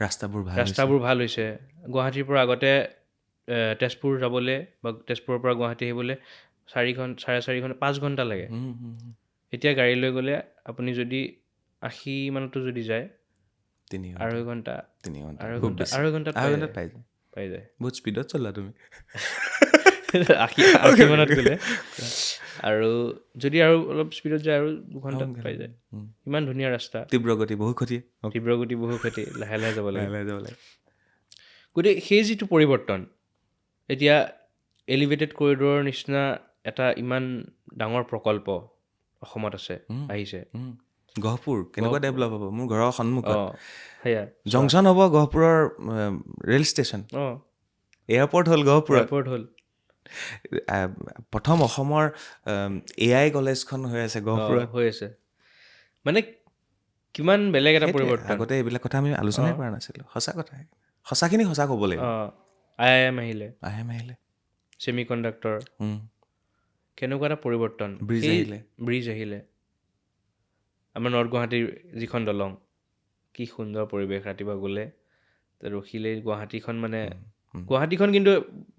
ৰাস্তাবোৰ ভাল ৰাস্তাবোৰ ভাল হৈছে গুৱাহাটীৰ পৰা আগতে তেজপুৰ যাবলৈ বা তেজপুৰৰ পৰা গুৱাহাটী আহিবলৈ 4.5 ঘণ্টা 5 ঘণ্টা লাগে এতিয়া গাড়ী লৈ গ'লে আপুনি যদি 80 মানতো যদি যায় 2.5 ঘণ্টা 3 ঘণ্টা 2.5 খুব ঘণ্টা বেছি 2.5 ঘণ্টাত 2.5 ঘণ্টাত পাই যায় পাই যায় বহুত স্পীডত চলা তুমি 80 মানত গ'লে আৰু যদি আৰু অলপ স্পীডত যায় আৰু 2 ঘণ্টাত পাই যায় ইমান ধুনীয়া ৰাস্তা তীব্ৰগতি বহু ক্ষতি তীব্ৰগতি বহু ক্ষতি লাহে লাহে যাব লাগে যাব লাগে গতিকে সেই যিটো পৰিৱৰ্তন এতিয়া এলিভেটেড কৰিডৰৰ নিচিনা এটা ইমান ডাঙৰ প্ৰকল্প অসমত আছে আহিছে গহপুৰ কেনেকুৱা ডেভেলপ হ'ব মোৰ ঘৰৰ সন্মুখত অঁ সেয়া জংচন হ'ব গহপুৰৰ ৰেল ষ্টেচন অঁ এয়াৰপৰ্ট হ'ল গহপুৰত এয়াৰপৰ্ট হ'ল প্ৰথম অসমৰ AI কলেজখন হৈ আছে গহপুৰত হৈ আছে মানে কিমান বেলেগ এটা সেইটোৱে, পৰিৱৰ্তন আগতে এইবিলাক কথা আমি আলোচনাই কৰা নাছিলোঁ সঁচা কথা সঁচাখিনি সঁচা ক'ব লাগিব IIM আহিলে আহিলে ছেমি কণ্ডাক্টৰ কেনেকুৱা এটা পৰিৱৰ্তন ব্ৰিজ সেই আহিলে। ব্ৰিজ আহিলে আমাৰ নৰ্থ গুৱাহাটীৰ যিখন দলং কি সুন্দৰ পৰিৱেশ ৰাতিপুৱা গ'লে ৰখিলেই গুৱাহাটীখন মানে গুৱাহাটীখন কিন্তু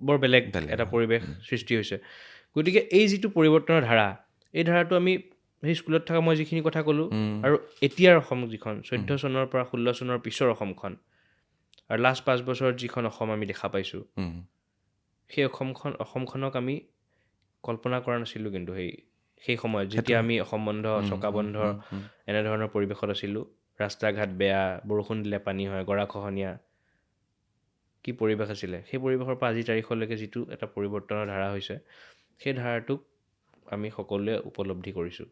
বৰ বেলেগ এটা পৰিৱেশ সৃষ্টি হৈছে গতিকে এই যিটো পৰিৱৰ্তনৰ ধাৰা এই ধাৰাটো আমি সেই স্কুলত থকা মই যিখিনি কথা ক'লোঁ আৰু এতিয়াৰ অসম যিখন 14 চনৰ পৰা 16 চনৰ পিছৰ অসমখন আৰু লাষ্ট 5 বছৰত যিখন অসম আমি দেখা পাইছোঁ সেই অসমখনক আমি কল্পনা কৰা নাছিলোঁ কিন্তু সেই সময়ত যেতিয়া আমি অসম বন্ধ চকা বন্ধ এনেধৰণৰ পৰিৱেশত আছিলোঁ ৰাস্তা ঘাট বেয়া বৰষুণ দিলে পানী হয় গৰাখহনীয়া কি পৰিৱেশ আছিলে সেই পৰিৱেশৰ পৰা আজিৰ তাৰিখলৈকে যিটো এটা পৰিৱৰ্তনৰ ধাৰা হৈছে সেই ধাৰাটোক আমি সকলোৱে উপলব্ধি কৰিছোঁ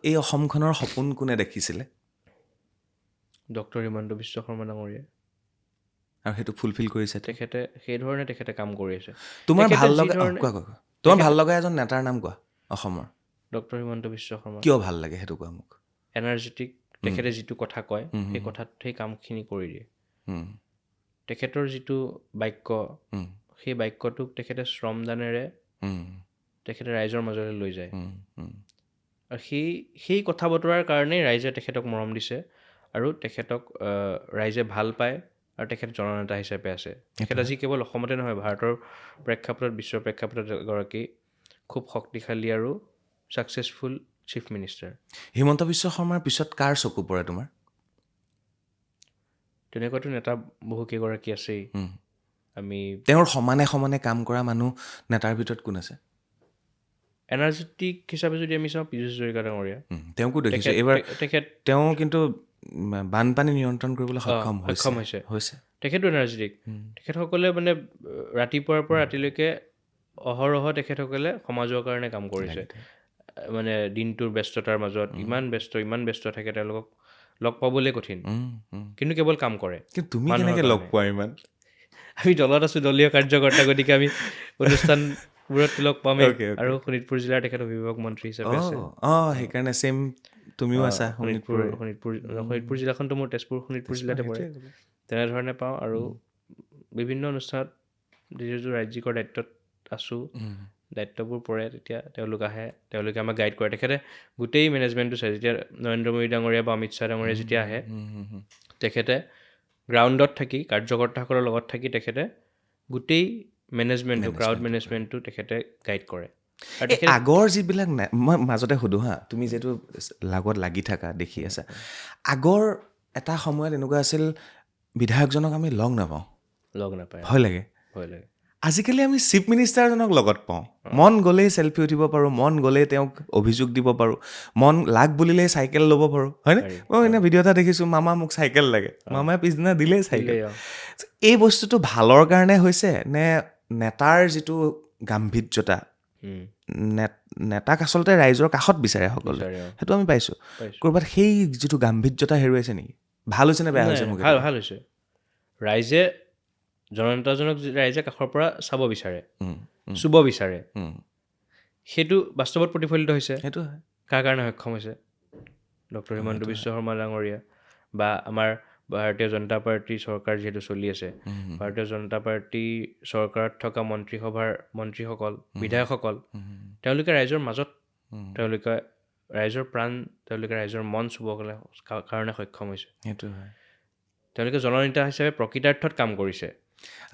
এই অসমখনৰ সপোন কোনে দেখিছিলে ডক্টৰ হিমন্ত বিশ্ব শৰ্মা ডাঙৰীয়াই আৰু সেইটো ফুলফিল কৰিছে সেইধৰণে তেখেতে কাম কৰি আছে তোমাৰ তেখেতে ভাল যি লগা ধৰণে- কোৱা তোমাৰ ভাল লগা এজন নেতাৰ নাম কোৱা অসমৰ ডক্টৰ হিমন্ত বিশ্ব শৰ্মা কিয় ভাল লাগে সেইটো কোৱা মোক এনাৰ্জেটিক তেখেতে যিটো কথা কয় সেই কথাত সেই কামখিনি কৰি দিয়ে তেখেতৰ যিটো বাক্য সেই বাক্যটোক তেখেতে শ্ৰমদানেৰে তেখেতে ৰাইজৰ মাজলৈ লৈ যায় আৰু সেই কথা বতৰাৰ কাৰণেই ৰাইজে তেখেতক মৰম দিছে আৰু তেখেতক ৰাইজে ভাল পায় আৰু তেখেত জননেতা হিচাপে আছে তেখেত আজি কেৱল অসমতে নহয় ভাৰতৰ প্ৰেক্ষাপটত বিশ্বৰ প্ৰেক্ষাপটত এগৰাকী খুব শক্তিশালী আৰু successful chief minister Himanta Biswa শৰ্মাৰ পিছত কাৰ চকু পৰে তোমাৰ তেনেকুৱাতো নেতা বহুকেইগৰাকী আছেই আমি তেওঁৰ সমানে সমানে কাম কৰা মানুহ নেতাৰ ভিতৰত কোন আছে এনাৰ্জেটিক হিচাপে যদি আমি চাওঁ পীযুষ হাজৰিকা ডাঙৰীয়া তেওঁকো দেখিছোঁ এইবাৰ তেখেত তেওঁ কিন্তু বানপানী নিয়ন্ত্ৰণ কৰিবলৈ সক্ষম হৈছে তেখেতো এনাৰ্জেটিক তেখেতসকলে মানে ৰাতিপুৱাৰ পৰা ৰাতিলৈকে অহৰহ তেখেতসকলে সমাজৰ কাৰণে কাম কৰিছে মানে দিনটোৰ ব্যস্ততাৰ মাজত ইমান ব্যস্ত থাকে, তেওঁলোকক লগ পাবলৈ কঠিন, কিন্তু কেৱল কাম কৰে। কিন্তু তুমি মানুহৰ কেনেকৈ লগ কাৰণে। পোৱা ইমান? আমি দলত আছোঁ, দলীয় কাৰ্যকৰ্তা, গতিকে আমি অনুষ্ঠানবোৰত লগ পামেই। Okay, okay. আৰু শোণিতপুৰ জিলাৰ তেখেত অভিভাৱক মন্ত্ৰী হিচাপে আছে। সেইকাৰণে ছেইম তুমিও আছা শোণিতপুৰ শোণিতপুৰ জিলাখনটো মোৰ তেজপুৰ শোণিতপুৰ জিলাতে পৰে। তেনেধৰণে পাওঁ। আৰু বিভিন্ন অনুষ্ঠানত যিহেতু ৰাজ্যিকৰ দায়িত্বত আছোঁ, দায়িত্ববোৰ পৰে, তেতিয়া তেওঁলোক আহে, তেওঁলোকে আমাক গাইড কৰে। তেখেতে গোটেই মেনেজমেণ্টটো চায়। যেতিয়া নৰেন্দ্ৰ মোদী ডাঙৰীয়া বা অমিত শ্বাহ ডাঙৰীয়া যেতিয়া আহে, তেখেতে গ্ৰাউণ্ডত থাকি, কাৰ্যকৰ্তাসকলৰ লগত থাকি তেখেতে গোটেই মেনেজমেণ্টটো, ক্ৰাউড মেনেজমেণ্টটো তেখেতে গাইড কৰে। আৰু এই আগৰ যিবিলাক মই মাজতে সুধোঁ হা, তুমি যিহেতু লগত লাগি থাকা, দেখি আছা, আগৰ এটা সময়ত এনেকুৱা আছিল বিধায়কজনক আমি লগ নাপাওঁ, লগ নাপায়, ভয় লাগে। ভয় লাগে। আজিকালি আমি চিফ মিনিষ্টাৰজনক লগত পাওঁ, মন গ'লেই চেলফি উঠিব পাৰোঁ, মন গ'লেই তেওঁক অভিযোগ দিব পাৰোঁ, মন লাগ বুলিলেই চাইকেল ল'ব পাৰোঁ, হয়নে? মই এনে ভিডিঅ' এটা দেখিছোঁ, মামা মোক চাইকেল লাগে, মামাই পিছদিনা দিলেই চাইকেল। এই বস্তুটো ভালৰ কাৰণে হৈছে নে নেতাৰ যিটো গাম্ভীৰ্যতা, নেতাক আচলতে ৰাইজৰ কাষত বিচাৰে সকলোৱে, সেইটো আমি পাইছোঁ। ক'ৰবাত সেই যিটো গাম্ভীৰ্যতা হেৰুৱাইছে নেকি? ভাল হৈছে নে বেয়া হৈছে? মোক ভাল হৈছে। ৰাইজে জননেতাজনক ৰাইজে কাষৰ পৰা চাব বিচাৰে, চুব বিচাৰে, সেইটো বাস্তৱত প্ৰতিফলিত হৈছে। সেইটো হয়। কাৰ কাৰণে সক্ষম হৈছে? ডক্টৰ হিমন্ত বিশ্ব শৰ্মা ডাঙৰীয়া বা আমাৰ ভাৰতীয় জনতা পাৰ্টীৰ চৰকাৰ যিহেতু চলি আছে, ভাৰতীয় জনতা পাৰ্টী চৰকাৰত থকা মন্ত্ৰীসকল, বিধায়কসকল, তেওঁলোকে ৰাইজৰ মাজত, তেওঁলোকে ৰাইজৰ প্ৰাণ, তেওঁলোকে ৰাইজৰ মন চুবৰ কাৰণে সক্ষম হৈছে। সেইটো হয়। তেওঁলোকে জননেতা হিচাপে প্ৰকৃতাৰ্থত কাম কৰিছে।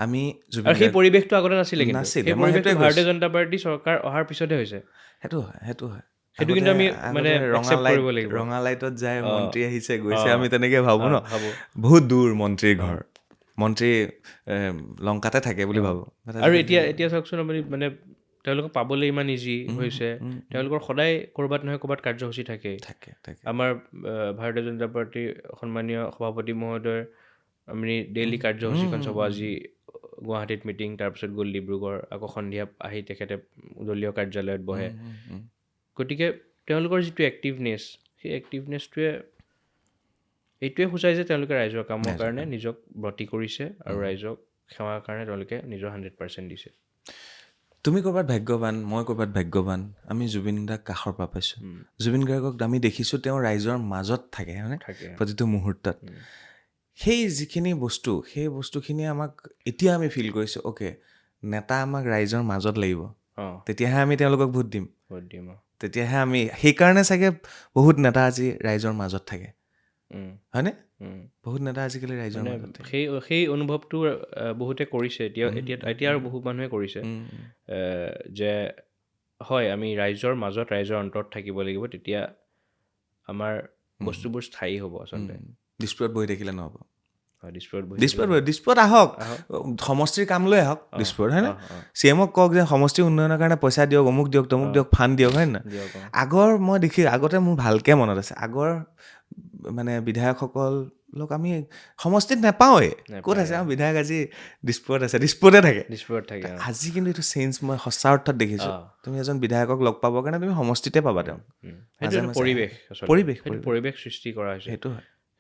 আমি আৰু সেই পৰিৱেশটো আগতে নাছিলে, কিন্তু নাছিলে। সেই পৰিৱেশটো ভাৰতীয় জনতা পাৰ্টী চৰকাৰ অহাৰ পিছতহে হৈছে। সেইটো হয়, সেইটো হয়। সেইটো কিন্তু আমি মানে একচেপ্ট কৰিব লাগিব। ৰঙা লাইটত যায়, মন্ত্ৰী আহিছে গৈছে, আমি তেনেকে ভাবোঁ ন? বহুত দূৰ মন্ত্ৰীৰ ঘৰ, মন্ত্ৰী লংকাতে থাকে বুলি ভাবোঁ। আৰু এতিয়া চাওকচোন আপুনি, মানে তেওঁলোকক পাবলৈ ইমান ইজি হৈছে। তেওঁলোকৰ সদায় ক'ৰবাত নহয় ক'ৰবাত কাৰ্যসূচী থাকেই। আমাৰ ভাৰতীয় জনতা পাৰ্টীৰ সন্মানীয় সভাপতি মহোদয়ৰ আমি ডেইলি কাৰ্যসূচীখন চাব। আজি গুৱাহাটীত মিটিং, তাৰপিছত গ'ল ডিব্ৰুগড়, আকৌ সন্ধিয়া আহি তেখেতে দলীয় কাৰ্যালয়ত বহে। গতিকে তেওঁলোকৰ যিটো এক্টিভনেছ, সেই এক্টিভনেছটোৱে এইটোৱে সূচায় যে তেওঁলোকে ৰাইজৰ কামৰ কাৰণে নিজক ব্ৰতী কৰিছে আৰু ৰাইজক সেৱাৰ কাৰণে তেওঁলোকে নিজৰ 100% দিছে। তুমি ক'ৰবাত ভাগ্যৱান, মই ক'ৰবাত ভাগ্যৱান, আমি জুবিন দাক কাষৰ পৰা পাইছোঁ। জুবিন গাৰ্গক আমি দেখিছোঁ তেওঁ ৰাইজৰ মাজত থাকে, হয়নে? প্ৰতিটো মুহূৰ্তত। সেই যিখিনি বস্তু, সেই বস্তুখিনি আমাক এতিয়া আমি ফিল কৰিছোঁ, অ'কে, নেতা আমাক ৰাইজৰ মাজত লাগিব, তেতিয়াহে আমি তেওঁলোকক ভোট দিম। তেতিয়াহে আমি, সেইকাৰণে চাগে বহুত নেতা আজি ৰাইজৰ মাজত থাকে, হয়নে? বহুত নেতা আজিকালি ৰাইজৰ মাজত থাকে। সেই অনুভৱটো বহুতে কৰিছে, এতিয়া আৰু বহু মানুহে কৰিছে যে হয়, আমি ৰাইজৰ মাজত, ৰাইজৰ অন্তৰত থাকিব লাগিব, তেতিয়া আমাৰ বস্তুবোৰ স্থায়ী হ'ব। আচলতে দিছপুৰত বহি থাকিলে নহ'ব। দিছপুৰত আহক, সমষ্টিৰ কাম লৈ আহক দিছপুৰত, হয়নে? CM-ক কওক যে সমষ্টিৰ উন্নয়নৰ কাৰণে পইচা দিয়ক, অমুক দিয়ক, তমুক দিয়ক, ফাণ্ড দিয়ক, হয় নে নহয়? আগতে মোৰ ভালকৈ মনত আছে, আগৰ মানে বিধায়কসকলক আমি সমষ্টিত নাপাওঁৱেই। ক'ত আছে আমাৰ বিধায়ক? আজি দিছপুৰত আছে, দিছপুৰতে থাকে। আজি কিন্তু এইটো চেঞ্জ মই সঁচা অৰ্থত দেখিছোঁ। তুমি এজন বিধায়কক লগ পাবৰ কাৰণে তুমি সমষ্টিতে পাবা তেওঁক। পৰিৱেশ সৃষ্টি কৰা হৈছে।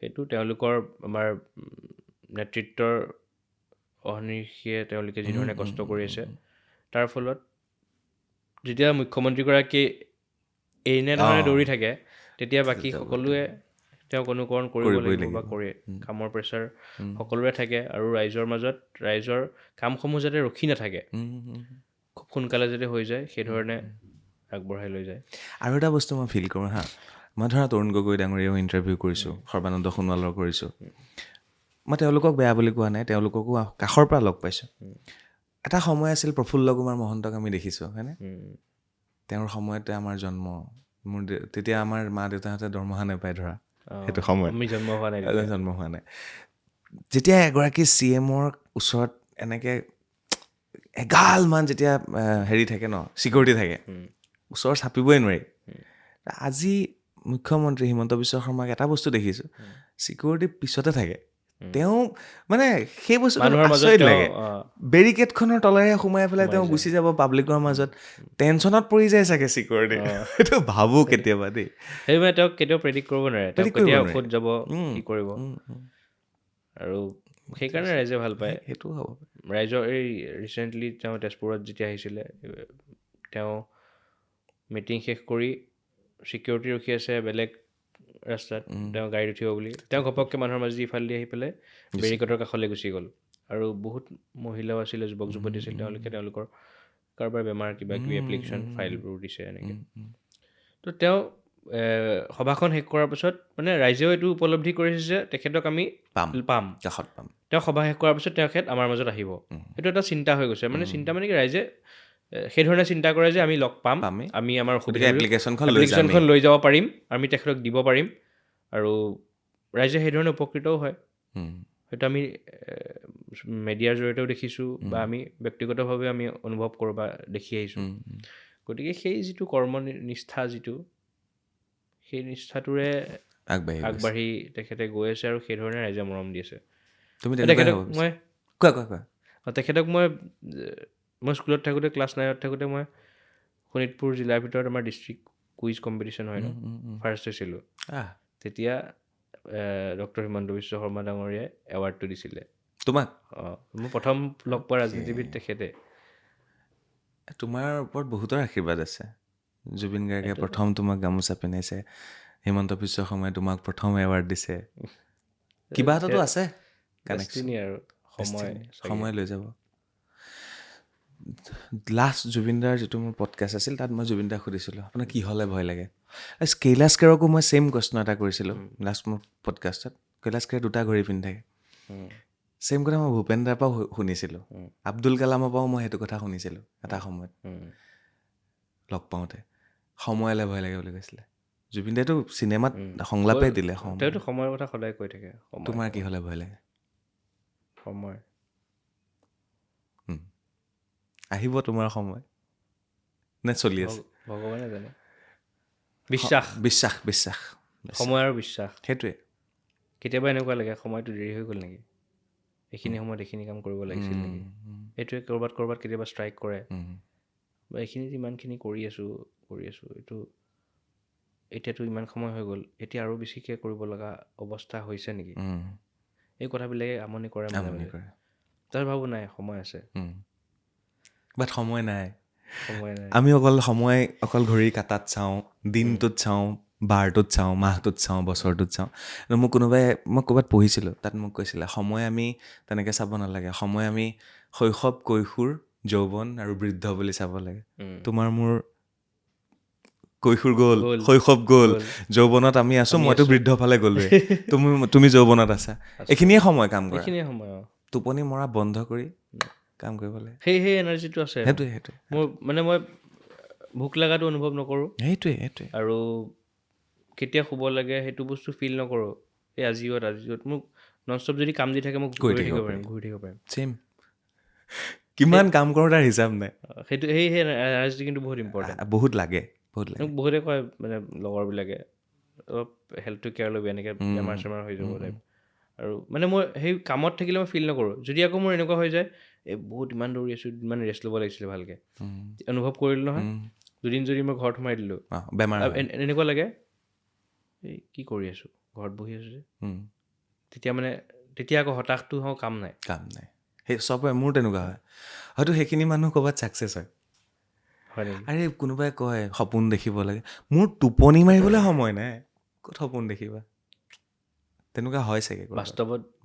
সেইটো তেওঁলোকৰ, আমাৰ নেতৃত্বৰ অহৰ্নিশে তেওঁলোকে যিধৰণে কষ্ট কৰি আছে, তাৰ ফলত যেতিয়া মুখ্যমন্ত্ৰীগৰাকী এনেধৰণে দৌৰি থাকে, তেতিয়া বাকী সকলোৱে তেওঁক অনুকৰণ কৰিব লাগিব বা কৰে। কামৰ প্ৰেছাৰ সকলোৰে থাকে, আৰু ৰাইজৰ মাজত ৰাইজৰ কামসমূহ যাতে ৰখি নাথাকে, খুব সোনকালে যাতে হৈ যায়, সেইধৰণে আগবঢ়াই লৈ যায়। আৰু এটা বস্তু মই ফিল কৰোঁ হা, মই ধৰা তৰুণ গগৈ ডাঙৰীয়াও ইণ্টাৰভিউ কৰিছোঁ, সৰ্বানন্দ সোণোৱালৰ কৰিছোঁ। মই তেওঁলোকক বেয়া বুলি কোৱা নাই, তেওঁলোককো কাষৰ পৰা লগ পাইছোঁ। এটা সময় আছিল প্ৰফুল্ল কুমাৰ মহন্তক আমি দেখিছোঁ, হয়নে? তেওঁৰ সময়তে আমাৰ জন্ম, তেতিয়া আমাৰ মা দেউতাহঁতে দৰমহা নাপায় ধৰা, সেইটো সময়ত জন্ম হোৱা নাই। যেতিয়া এগৰাকী CM-ৰ ওচৰত এনেকৈ এগালমান যেতিয়া হেৰি থাকে ন, ছিকিউৰিটি থাকে, ওচৰ চাপিবই নোৱাৰি। আজি মুখ্যমন্ত্ৰী হিমন্ত বিশ্ব শৰ্মাক এটা বস্তু দেখিছোঁ, ছিকিউৰিটি পিছতে থাকে, তেওঁ মানে সেই বস্তুটো মানুহৰ মাজত আচৰিত তেওঁ লাগে বেৰিকেডখনৰ তলেৰে সোমাই পেলাই তেওঁ যায়। গুচি যাব পাব্লিকৰ মাজত টেনশ্যনত পৰি যায় চাগে চিকিউৰিটি সেইটো ভাবোঁ কেতিয়াবা দেই সেই মানে তেওঁক কেতিয়াও প্ৰেডিক্ট কৰিব নোৱাৰে তেওঁ Predict কৰিব কেতিয়া নোৱাৰে। ক'ত যাব কি কৰিব উম। আৰু সেইকাৰণে ৰাইজে ভাল পায় সেইটো হ'ব ৰাইজৰ এই ৰিচেণ্টলি তেওঁ তেজপুৰত যেতিয়া আহিছিলে তেওঁ মিটিং শেষ কৰি ছিকিউৰিটি ৰখি আছে বেলেগ ৰাস্তাত তেওঁ গাড়ীত উঠিব বুলি তেওঁ ঘপককৈ মানুহৰ মাজত ইফালেদি আহি পেলাই বেৰিকেডৰ কাষলৈ গুচি গ'ল আৰু বহুত মহিলাও আছিলে যুৱক যুৱতী আছিল তেওঁলোকৰ কাৰোবাৰ বেমাৰ কিবা কিবি এপ্লিকেশ্যন ফাইলবোৰ দিছে এনেকৈ তো তেওঁ সভাখন শেষ কৰাৰ পিছত মানে ৰাইজেও এইটো উপলব্ধি কৰিছে যে তেখেতক আমি পাম কাষত পাম তেওঁ সভা শেষ কৰাৰ পিছত তেখেত আমাৰ মাজত আহিব সেইটো এটা চিন্তা হৈ গৈছে মানে চিন্তা মানে কি ৰাইজে সেইধৰণে চিন্তা কৰে যে আমি লগ পাম আমি আমাৰ এপ্লিকেশ্যনখন লৈ যাব পাৰিম আমি তেখেতক দিব পাৰিম আৰু ৰাইজে সেইধৰণে উপকৃতও হয় হয়তো আমি মেডিয়াৰ জৰিয়তেও দেখিছোঁ বা আমি ব্যক্তিগতভাৱে আমি অনুভৱ কৰোঁ বা দেখি আহিছোঁ গতিকে সেই যিটো কৰ্মনিষ্ঠা যিটো সেই নিষ্ঠাটোৰে আগবাঢ়ি তেখেতে গৈ আছে আৰু সেইধৰণে ৰাইজে মৰম দি আছে তেখেতক মই স্কুলত থাকোঁতে ক্লাছ 9ত থাকোঁতে মই শোণিতপুৰ জিলাৰ ভিতৰত আমাৰ ডিষ্ট্ৰিক্ট কুইজ কম্পিটিশ্যন হয় ন ফাৰ্ষ্ট হৈছিলোঁ তেতিয়া ডক্টৰ হিমন্ত বিশ্ব শৰ্মা ডাঙৰীয়াই এৱাৰ্ডটো দিছিলে তোমাক মই প্ৰথম লগ পোৱা ৰাজনীতিবিদ তেখেতে তোমাৰ ওপৰত বহুতৰ আশীৰ্বাদ আছে জুবিন গাৰ্গে প্ৰথম তোমাক গামোচা পিন্ধাইছে হিমন্ত বিশ্ব শৰ্মাই তোমাক প্ৰথম এৱাৰ্ড দিছে কিবা এটাতো আছে আৰু সময় লৈ যাব লাষ্ট জুবিনদাৰ যিটো মোৰ পডকাষ্ট আছিল তাত মই জুবিনদাক সুধিছিলোঁ আপোনাৰ কি হ'লে ভয় লাগে কৈলাশ খেৰকো মই ছেইম প্ৰশ্ন এটা কৰিছিলোঁ লাষ্ট মোৰ পডকাষ্টত কৈলাশ খেৰে 2টা ঘড়ী পিন্ধি থাকে ছেইম কথা মই ভূপেন দাৰ পৰাও শুনিছিলোঁ আব্দুল কালামৰ পৰাও মই সেইটো কথা শুনিছিলোঁ এটা সময়ত লগ পাওঁতে সময়লৈ ভয় লাগে বুলি কৈছিলে জুবিন দাইতো চিনেমাত সংলাপে দিলে তেওঁতো সময়ৰ কথা সদায় কৈ থাকে তোমাৰ কি হ'লে ভয় লাগে সময় আহিব তোমাৰ সময় নে চলি আছে ভগৱানে জানে বিশ্বাস সময় আৰু বিশ্বাস সেইটোৱে কেতিয়াবা এনেকুৱা লাগে সময়টো দেৰি হৈ গ'ল নেকি এইখিনি সময়ত এইখিনি কাম কৰিব লাগিছিল নেকি এইটোৱে ক'ৰবাত কেতিয়াবা ষ্ট্ৰাইক কৰে বা এইখিনি ইমানখিনি কৰি আছোঁ এইটো এতিয়াতো ইমান সময় হৈ গ'ল এতিয়া আৰু বেছিকৈ কৰিব লগা অৱস্থা হৈছে নেকি এই কথাবিলাকে আমনি কৰে তাৰ ভাবোঁ নাই সময় আছে বাট সময় নাই আমি অকল ঘড়ী কাটাত চাওঁ দিনটোত চাওঁ বাৰটোত চাওঁ মাহটোত চাওঁ বছৰটোত চাওঁ মই ক'ৰবাত পঢ়িছিলোঁ তাত মোক কৈছিলে সময় আমি তেনেকৈ চাব নালাগে সময় আমি শৈশৱ কৈশোৰ যৌৱন আৰু বৃদ্ধ বুলি চাব লাগে তোমাৰ মোৰ কৈশোৰ গ'ল শৈশৱ গ'ল যৌৱনত আমি আছোঁ মইতো বৃদ্ধ ফালে গ'লোৱে তুমি যৌৱনত আছা এইখিনিয়ে সময় কাম কৰা টোপনি মৰা বন্ধ কৰি কাম কৰিব লাগে সেই এনাৰ্জিটো আছে সেইটোৱে মই ভোক লগাটো অনুভৱ নকৰোঁ সেইটোৱে আৰু কেতিয়া শুব লাগে সেইটো বস্তু ফিল নকৰোঁ এই আজিত মোক ননষ্টপ যদি কাম দি থাকে মোক ঘূৰি থাকিব পাৰিম ছেম কিমান কাম কৰোঁ তাৰ হিচাপ নাই সেইটো সেই এনাৰ্জি কিন্তু বহুত ইম্পৰ্টেণ্ট বহুত লাগে বহুতে কয় মানে লগৰবিলাকে অলপ হেল্থটো কেয়াৰ ল'বি এনেকৈ বেমাৰ চেমাৰ হৈ যাব টাইপ আৰু মানে মই সেই কামত থাকিলে মই ফিল নকৰোঁ যদি আকৌ মোৰ এনেকুৱা হৈ যায় এই বহুত ইমান দৌৰি আছোঁ ইমান ৰেষ্ট ল'ব লাগিছিলে ভালকৈ অনুভৱ কৰিলোঁ নহয় দুদিন যদি মই ঘৰত সোমাই দিলোঁ বেমাৰ এনেকুৱা লাগে এই কি কৰি আছোঁ ঘৰত বহি আছোঁ যে তেতিয়া আকৌ হতাশটো কাম নাই সেই চবৰে মোৰ তেনেকুৱা হয় হয়তো সেইখিনি মানুহ ক'ৰবাত ছাকচেছ হয় আৰে কোনোবাই কয় সপোন দেখিব লাগে মোৰ টোপনি মাৰিবলৈ সময় নাই ক'ত সপোন দেখিবা তেনেকুৱা হয় চাগে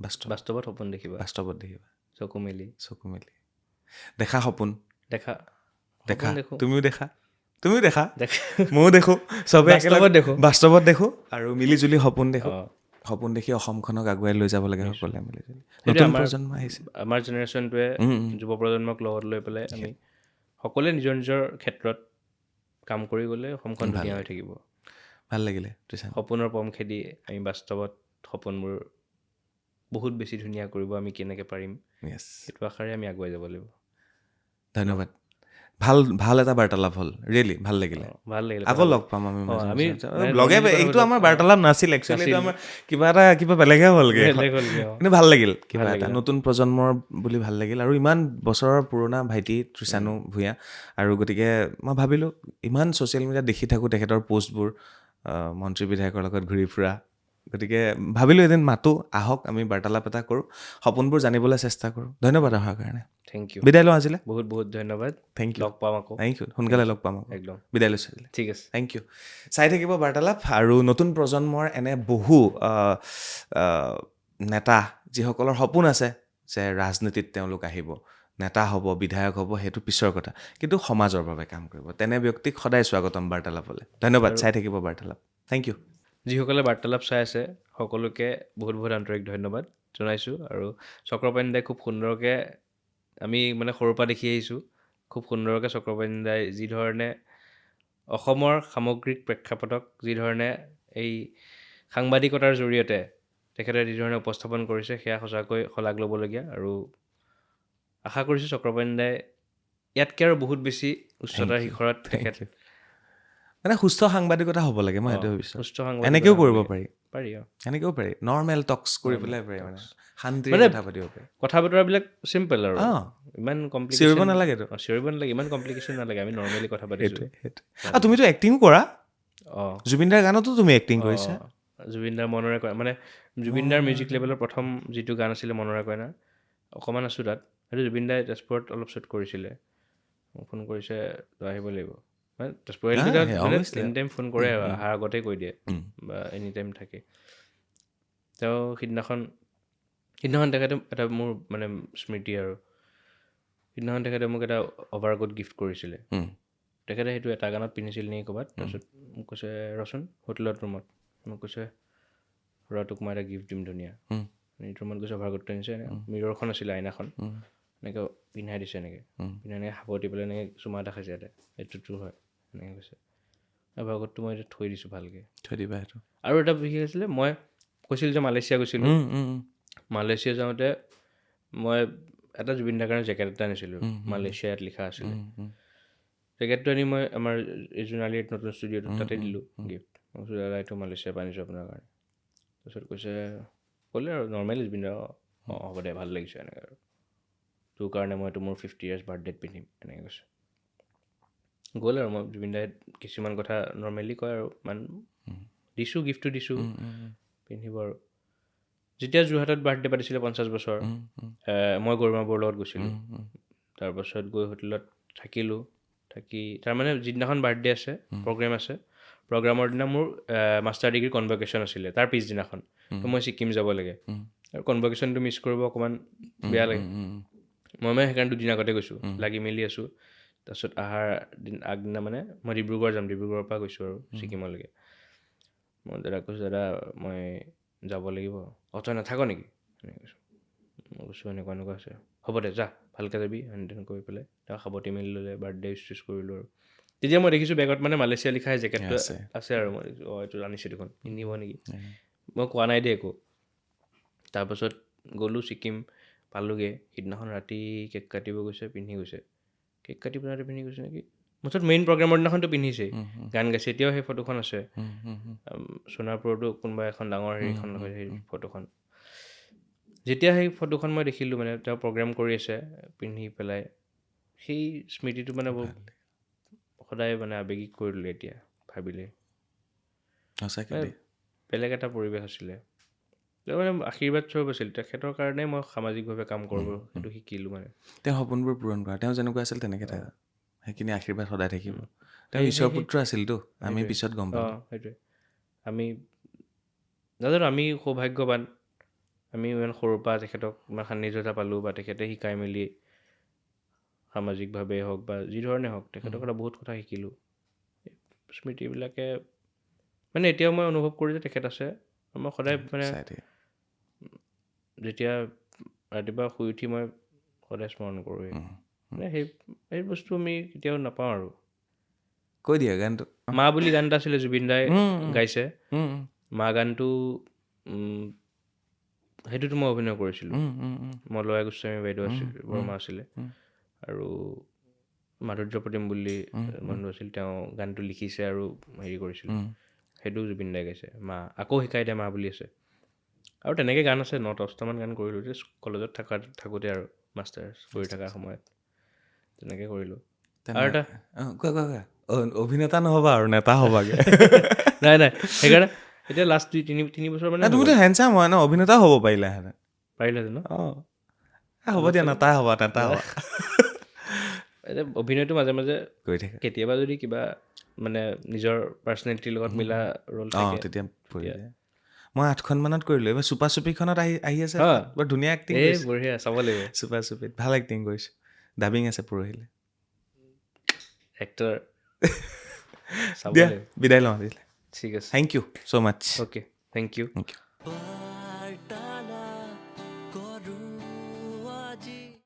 বাস্তৱত সপোন দেখিবা চকু মেলি দেখা সপোন দেখা তুমিও দেখা ময়ো দেখোঁ চবে বাস্তৱত দেখোঁ আৰু মিলিজুলি সপোন দেখি অসমখনক আগুৱাই লৈ যাব লাগে সকলোৱে মিলিজুলি নতুন প্ৰজন্ম আহিছে আমাৰ জেনেৰেশ্যনটোৱে যুৱ প্ৰজন্মক লগত লৈ পেলাই আমি সকলোৱে নিজৰ নিজৰ ক্ষেত্ৰত কাম কৰি গ'লে অসমখন ধুনীয়া হৈ থাকিব ভাল লাগিলে সপোনৰ পম খেদি আমি বাস্তৱত সপোনবোৰ বহুত বেছি ধুনীয়া কৰিব আমি কেনেকৈ পাৰিম সেইটো আশাৰে আমি আগুৱাই যাব লাগিব ধন্যবাদ ভাল এটা বাৰ্তালাপ হ'ল ৰিয়েলি ভাল লাগিলে ভাল লাগিলে আকৌ লগ পাম আমি মাজে আমি মাজে লগে এইটো আমাৰ বাৰ্তালাপ নাছিল একচুৱেলি এইটো আমাৰ কিবা বেলেগহে হ'লগে বেলেগ হ'লগে কিন্তু ভাল লাগিল কিবা ভাল এটা লাগিল। নতুন প্ৰজন্মৰ বুলি ভাল লাগিল আৰু ইমান বছৰৰ পুৰণা ভাইটি তৃষাণু ভূঞা আৰু গতিকে মই ভাবিলোঁ ইমান ছ'চিয়েল মিডিয়াত দেখি থাকোঁ তেখেতৰ পষ্টবোৰ মন্ত্ৰী বিধায়কৰ লগত ঘূৰি ফুৰা গতিকে ভাবিলোঁ এদিন মাতো আহক আমি বাৰ্তালাপ এটা কৰোঁ সপোনবোৰ জানিবলৈ চেষ্টা কৰোঁ ধন্যবাদ অহাৰ কাৰণে থেংক ইউ বিদায় লওঁ আজিলৈ বহুত বহুত ধন্যবাদ থেংক ইউ লগ পাম আকৌ থেংক ইউ সোনকালে লগ পাম আকৌ একদম বিদায় লৈছোঁ আজিলৈ ঠিক আছে থেংক ইউ চাই থাকিব বাৰ্তালাপ আৰু নতুন প্ৰজন্মৰ এনে বহু নেতা যিসকলৰ সপোন আছে যে ৰাজনীতিত তেওঁলোক আহিব নেতা হ'ব বিধায়ক হ'ব সেইটো পিছৰ কথা কিন্তু সমাজৰ বাবে কাম কৰিব তেনে ব্যক্তিক সদায় স্বাগতম বাৰ্তালাপলৈ ধন্যবাদ চাই থাকিব বাৰ্তালাপ থেংক ইউ যিসকলে বাৰ্তালাপ চাই আছে সকলোকে বহুত বহুত আন্তৰিক ধন্যবাদ জনাইছোঁ আৰু চক্ৰপাণি দাই খুব সুন্দৰকৈ আমি মানে সৰুৰ পৰা দেখি আহিছোঁ খুব সুন্দৰকৈ চক্ৰপাণি দাই যিধৰণে অসমৰ সামগ্ৰিক প্ৰেক্ষাপটক যিধৰণে এই সাংবাদিকতাৰ জৰিয়তে তেখেতে যিধৰণে উপস্থাপন কৰিছে সেয়া সঁচাকৈ শলাগ ল'বলগীয়া আৰু আশা কৰিছোঁ চক্ৰপাণি দাই ইয়াতকৈ আৰু বহুত বেছি উচ্চতাৰ শিখৰত তেখেত মানে সুস্থ সাংবাদিকতা হ'ব লাগে মই সেইটো ভাবিছোঁ সুস্থ সাংবাদিকতা এনেকৈও হ'ব কৰিব লাগে। পাৰি পাৰি এনেকৈও পাৰি নৰ্মেল টক্স কৰি পেলাই পাৰি মানে শান্তিৰে মানে কথা পাতিব পাৰি কথা বতৰাবিলাক চিম্পল আৰু অঁ ইমান চিঞৰিব কমপ্লিকেশ্যন নালাগেতো চিঞৰিব নালাগে ইমান কমপ্লিকেশ্যন নালাগে আমি নৰ্মেলি কথা পাতিছোঁ আৰু তুমিতো এক্টিঙো কৰা অঁ জুবিনদাৰ গানতো তুমি এক্টিং কৰিছা জুবিনদাৰ মনৰে কইনা মানে জুবিনদাৰ মিউজিক লেভেলৰ প্ৰথম যিটো গান আছিলে মনৰে কইনা অকণমান আছোঁ তাত সেইটো জুবিনদাই তেজপুৰত অলপ শ্বুট কৰিছিলে মোক ফোন কৰিছে তই আহিব লাগিব মানে তেজপুৰ মানে এনি টাইম ফোন কৰে অহাৰ আগতেই কৈ দিয়ে বা এনি টাইম থাকে তেওঁ সিদিনাখন তেখেতে এটা মোৰ মানে স্মৃতি আৰু সিদিনাখন তেখেতে মোক এটা অভাৰকোট গিফ্ট কৰিছিলে তেখেতে সেইটো এটা গানত পিন্ধিছিল নেকি ক'ৰবাত তাৰপিছত মোক কৈছে ৰচোন হোটেলত ৰুমত মোক কৈছে তোক মই এটা গিফ্ট দিম ধুনীয়া এইটো ৰুমত গৈছে অভাৰকোটটো আনিছে মিৰৰখন আছিলে আইনাখন এনেকৈ পিন্ধাই দিছে এনেকৈ পিন্ধাই এনেকৈ সাৱটি পেলাই এনেকৈ চুমা এটা খাইছে ইয়াতে এইটো তোৰ হয় এনেকৈ কৈছে অভাৰকোটটো মই এতিয়া থৈ দিছোঁ ভালকৈ থৈ দিবা সেইটো আৰু এটা বিশেষ আছিলে মই কৈছিলোঁ যে মালয়েছিয়া গৈছিলোঁ মালয়েছিয়া যাওঁতে মই এটা জুবিন দাৰ কাৰণে জেকেট এটা আনিছিলোঁ মালয়েছিয়াত লিখা আছিলে জেকেটটো আনি মই আমাৰ এই জোনালীৰ নতুন ষ্টুডিঅ'টো তাতে দিলোঁ গিফ্ট মই কৈছোঁ দাদা এইটো মালয়েছিয়াৰ পৰা আনিছোঁ আপোনাৰ কাৰণে তাৰপিছত কৈছে ক'লে আৰু নৰ্মেলি জুবিন দা অঁ হ'ব দে ভাল লাগিছে এনেকৈ আৰু তোৰ কাৰণে মই এইটো মোৰ 50 years বাৰ্থডেত পিন্ধিম এনেকৈ কৈছে গ'ল আৰু মই জুবিন দাই কিছুমান কথা নৰ্মেলি কয় আৰু দিছোঁ গিফ্টটো দিছোঁ পিন্ধিব আৰু যেতিয়া যোৰহাটত বাৰ্থডে পাতিছিলে 50 বছৰ মই গৰিমা বৌৰ লগত গৈছিলোঁ তাৰপাছত গৈ হোটেলত থাকিলোঁ থাকি তাৰমানে যিদিনাখন বাৰ্থডে আছে প্ৰগ্ৰেম আছে প্ৰগ্ৰামৰ দিনা মোৰ মাষ্টাৰ ডিগ্ৰী কনভকেশ্যন আছিলে তাৰ পিছদিনাখন তো মই ছিকিম যাব লাগে আৰু কনভকেশ্যনটো মিছ কৰিব অকণমান বেয়া লাগে মই সেইকাৰণে দুদিন আগতে গৈছোঁ লাগি মেলি আছোঁ তাৰপিছত অহাৰ আগদিনা মানে মই ডিব্ৰুগড় যাম ডিব্ৰুগড়ৰ পৰা গৈছোঁ আৰু ছিকিমলৈকে মই দাদাক কৈছোঁ দাদা মই যাব লাগিব তই নাথাক নেকি এনেকৈ কৈছোঁ মই কৈছোঁ এনেকুৱা আছে হ'ব দে যা ভালকৈ যাবি হেন কৰি পেলাই তেওঁ সাৱটি মেলি ল'লে বাৰ্থডে উইচ কৰিলোঁ আৰু তেতিয়া মই দেখিছোঁ বেগত মানে মালয়েছিয়া লিখা জেকেটটো আছে আৰু মই এইটো আনিছোঁ দেখোন পিন্ধিব নেকি মই কোৱা নাই দেই একো তাৰপাছত গ'লোঁ ছিকিম পালোঁগৈ সিদিনাখন ৰাতি কেক কাটিব গৈছে পিন্ধি গৈছে কেক কাটি পেলাই পিন্ধি গৈছে নেকি মুঠত মেইন প্ৰগ্ৰেমৰ দিনাখনতো পিন্ধিছেই গান গাইছে এতিয়াও সেই ফটোখন আছে সোণাপুৰতো কোনোবা এখন ডাঙৰ হেৰিখন হয় সেই ফটোখন যেতিয়া সেই ফটোখন মই দেখিলোঁ মানে তেওঁ প্ৰগ্ৰেম কৰি আছে পিন্ধি পেলাই সেই স্মৃতিটো মানে সদায় মানে আৱেগিক কৰি দিলে এতিয়া ভাবিলে বেলেগ এটা পৰিৱেশ আছিলে তেওঁ মানে আশীৰ্বাদ স্বৰূপ আছিল তেখেতৰ কাৰণে মই সামাজিকভাৱে কাম কৰিব সেইটো শিকিলোঁ মানে তেওঁ সপোনবোৰ পূৰণ কৰা তেওঁ যেনেকুৱা আছিল তেনেকৈ থকা সেইখিনি আশীৰ্বাদ সদায় থাকিব তেওঁ ঈশ্বৰ পুত্ৰ আছিলতো আমি পিছত গম পালোঁ সেইটোৱে আমি নাজানো আমি সৌভাগ্যৱান আমি ইমান সৰুৰ পৰা তেখেতক ইমান সান্নিধ্যতা পালোঁ বা তেখেতে শিকাই মেলি সামাজিকভাৱে হওক বা যিধৰণে হওক তেখেতৰ পৰা বহুত কথা শিকিলোঁ স্মৃতিবিলাকে মানে এতিয়াও মই অনুভৱ কৰোঁ যে তেখেত আছে মই সদায় মানে যেতিয়া ৰাতিপুৱা শুই উঠি মই সদায় স্মৰণ কৰোঁ মানে সেই বস্তু আমি কেতিয়াও নাপাওঁ আৰু কৈ দিয়া গানটো মা বুলি গান এটা আছিলে জুবিন দাই গাইছে মা গানটো সেইটোতো মই অভিনয় কৰিছিলোঁ মলয়া গোস্বামী বাইদেউ আছিল বৰ্মা আছিলে আৰু মাধুৰ্য প্ৰতিম বুলি বন্ধু আছিল, তেওঁ গানটো লিখিছে আৰু হেৰি কৰিছিল, সেইটো জুবিন দাই গাইছে। মা আকৌ শিকাই দে মা বুলি আছে। আৰু তেনেকৈ গান আছে 9-10টামান গান কৰিলোঁ যে কলেজত থাকোঁতে আৰু মাষ্টাৰ্ছ কৰি থকাৰ সময়ত তেনেকৈ কৰিলোঁ। আৰু এটা কোৱা অভিনেতা নহ'বা আৰু নেতা হ'বাগে। নাই সেইকাৰণে এতিয়া লাষ্ট 2-3 বছৰ মানে তুমিতো হেণ্ডচাম হয় ন, অভিনেতা হ'ব পাৰিলাহেঁতেন। পাৰিলেহেঁতেন ন? হ'ব দিয়া, নেতা হ'বা। এতিয়া অভিনয়টো মাজে মাজে কৰি থাকে কেতিয়াবা যদি কিবা মানে নিজৰ পাৰ্চনেলিটিৰ লগত মিলা ৰ'ল থাকে তেতিয়া পৰি যায়। মই 8খনমানত কৰিলোঁ। এইবাৰ চুপা চুপিখনত আহি আছে, বৰ ধুনীয়া এক্টিং এই কৰিছে। বঢ়িয়া, চাব লাগিব। চুপা চুপিত ভাল এক্টিং কৰিছে। ডাবিং আছে পৰহিলে। এক্টৰ চাব দিয়া লাগিব। বিদায় লওঁ আজিলৈ। ঠিক আছে, thank you so' much. Okay, thank you. Thank U.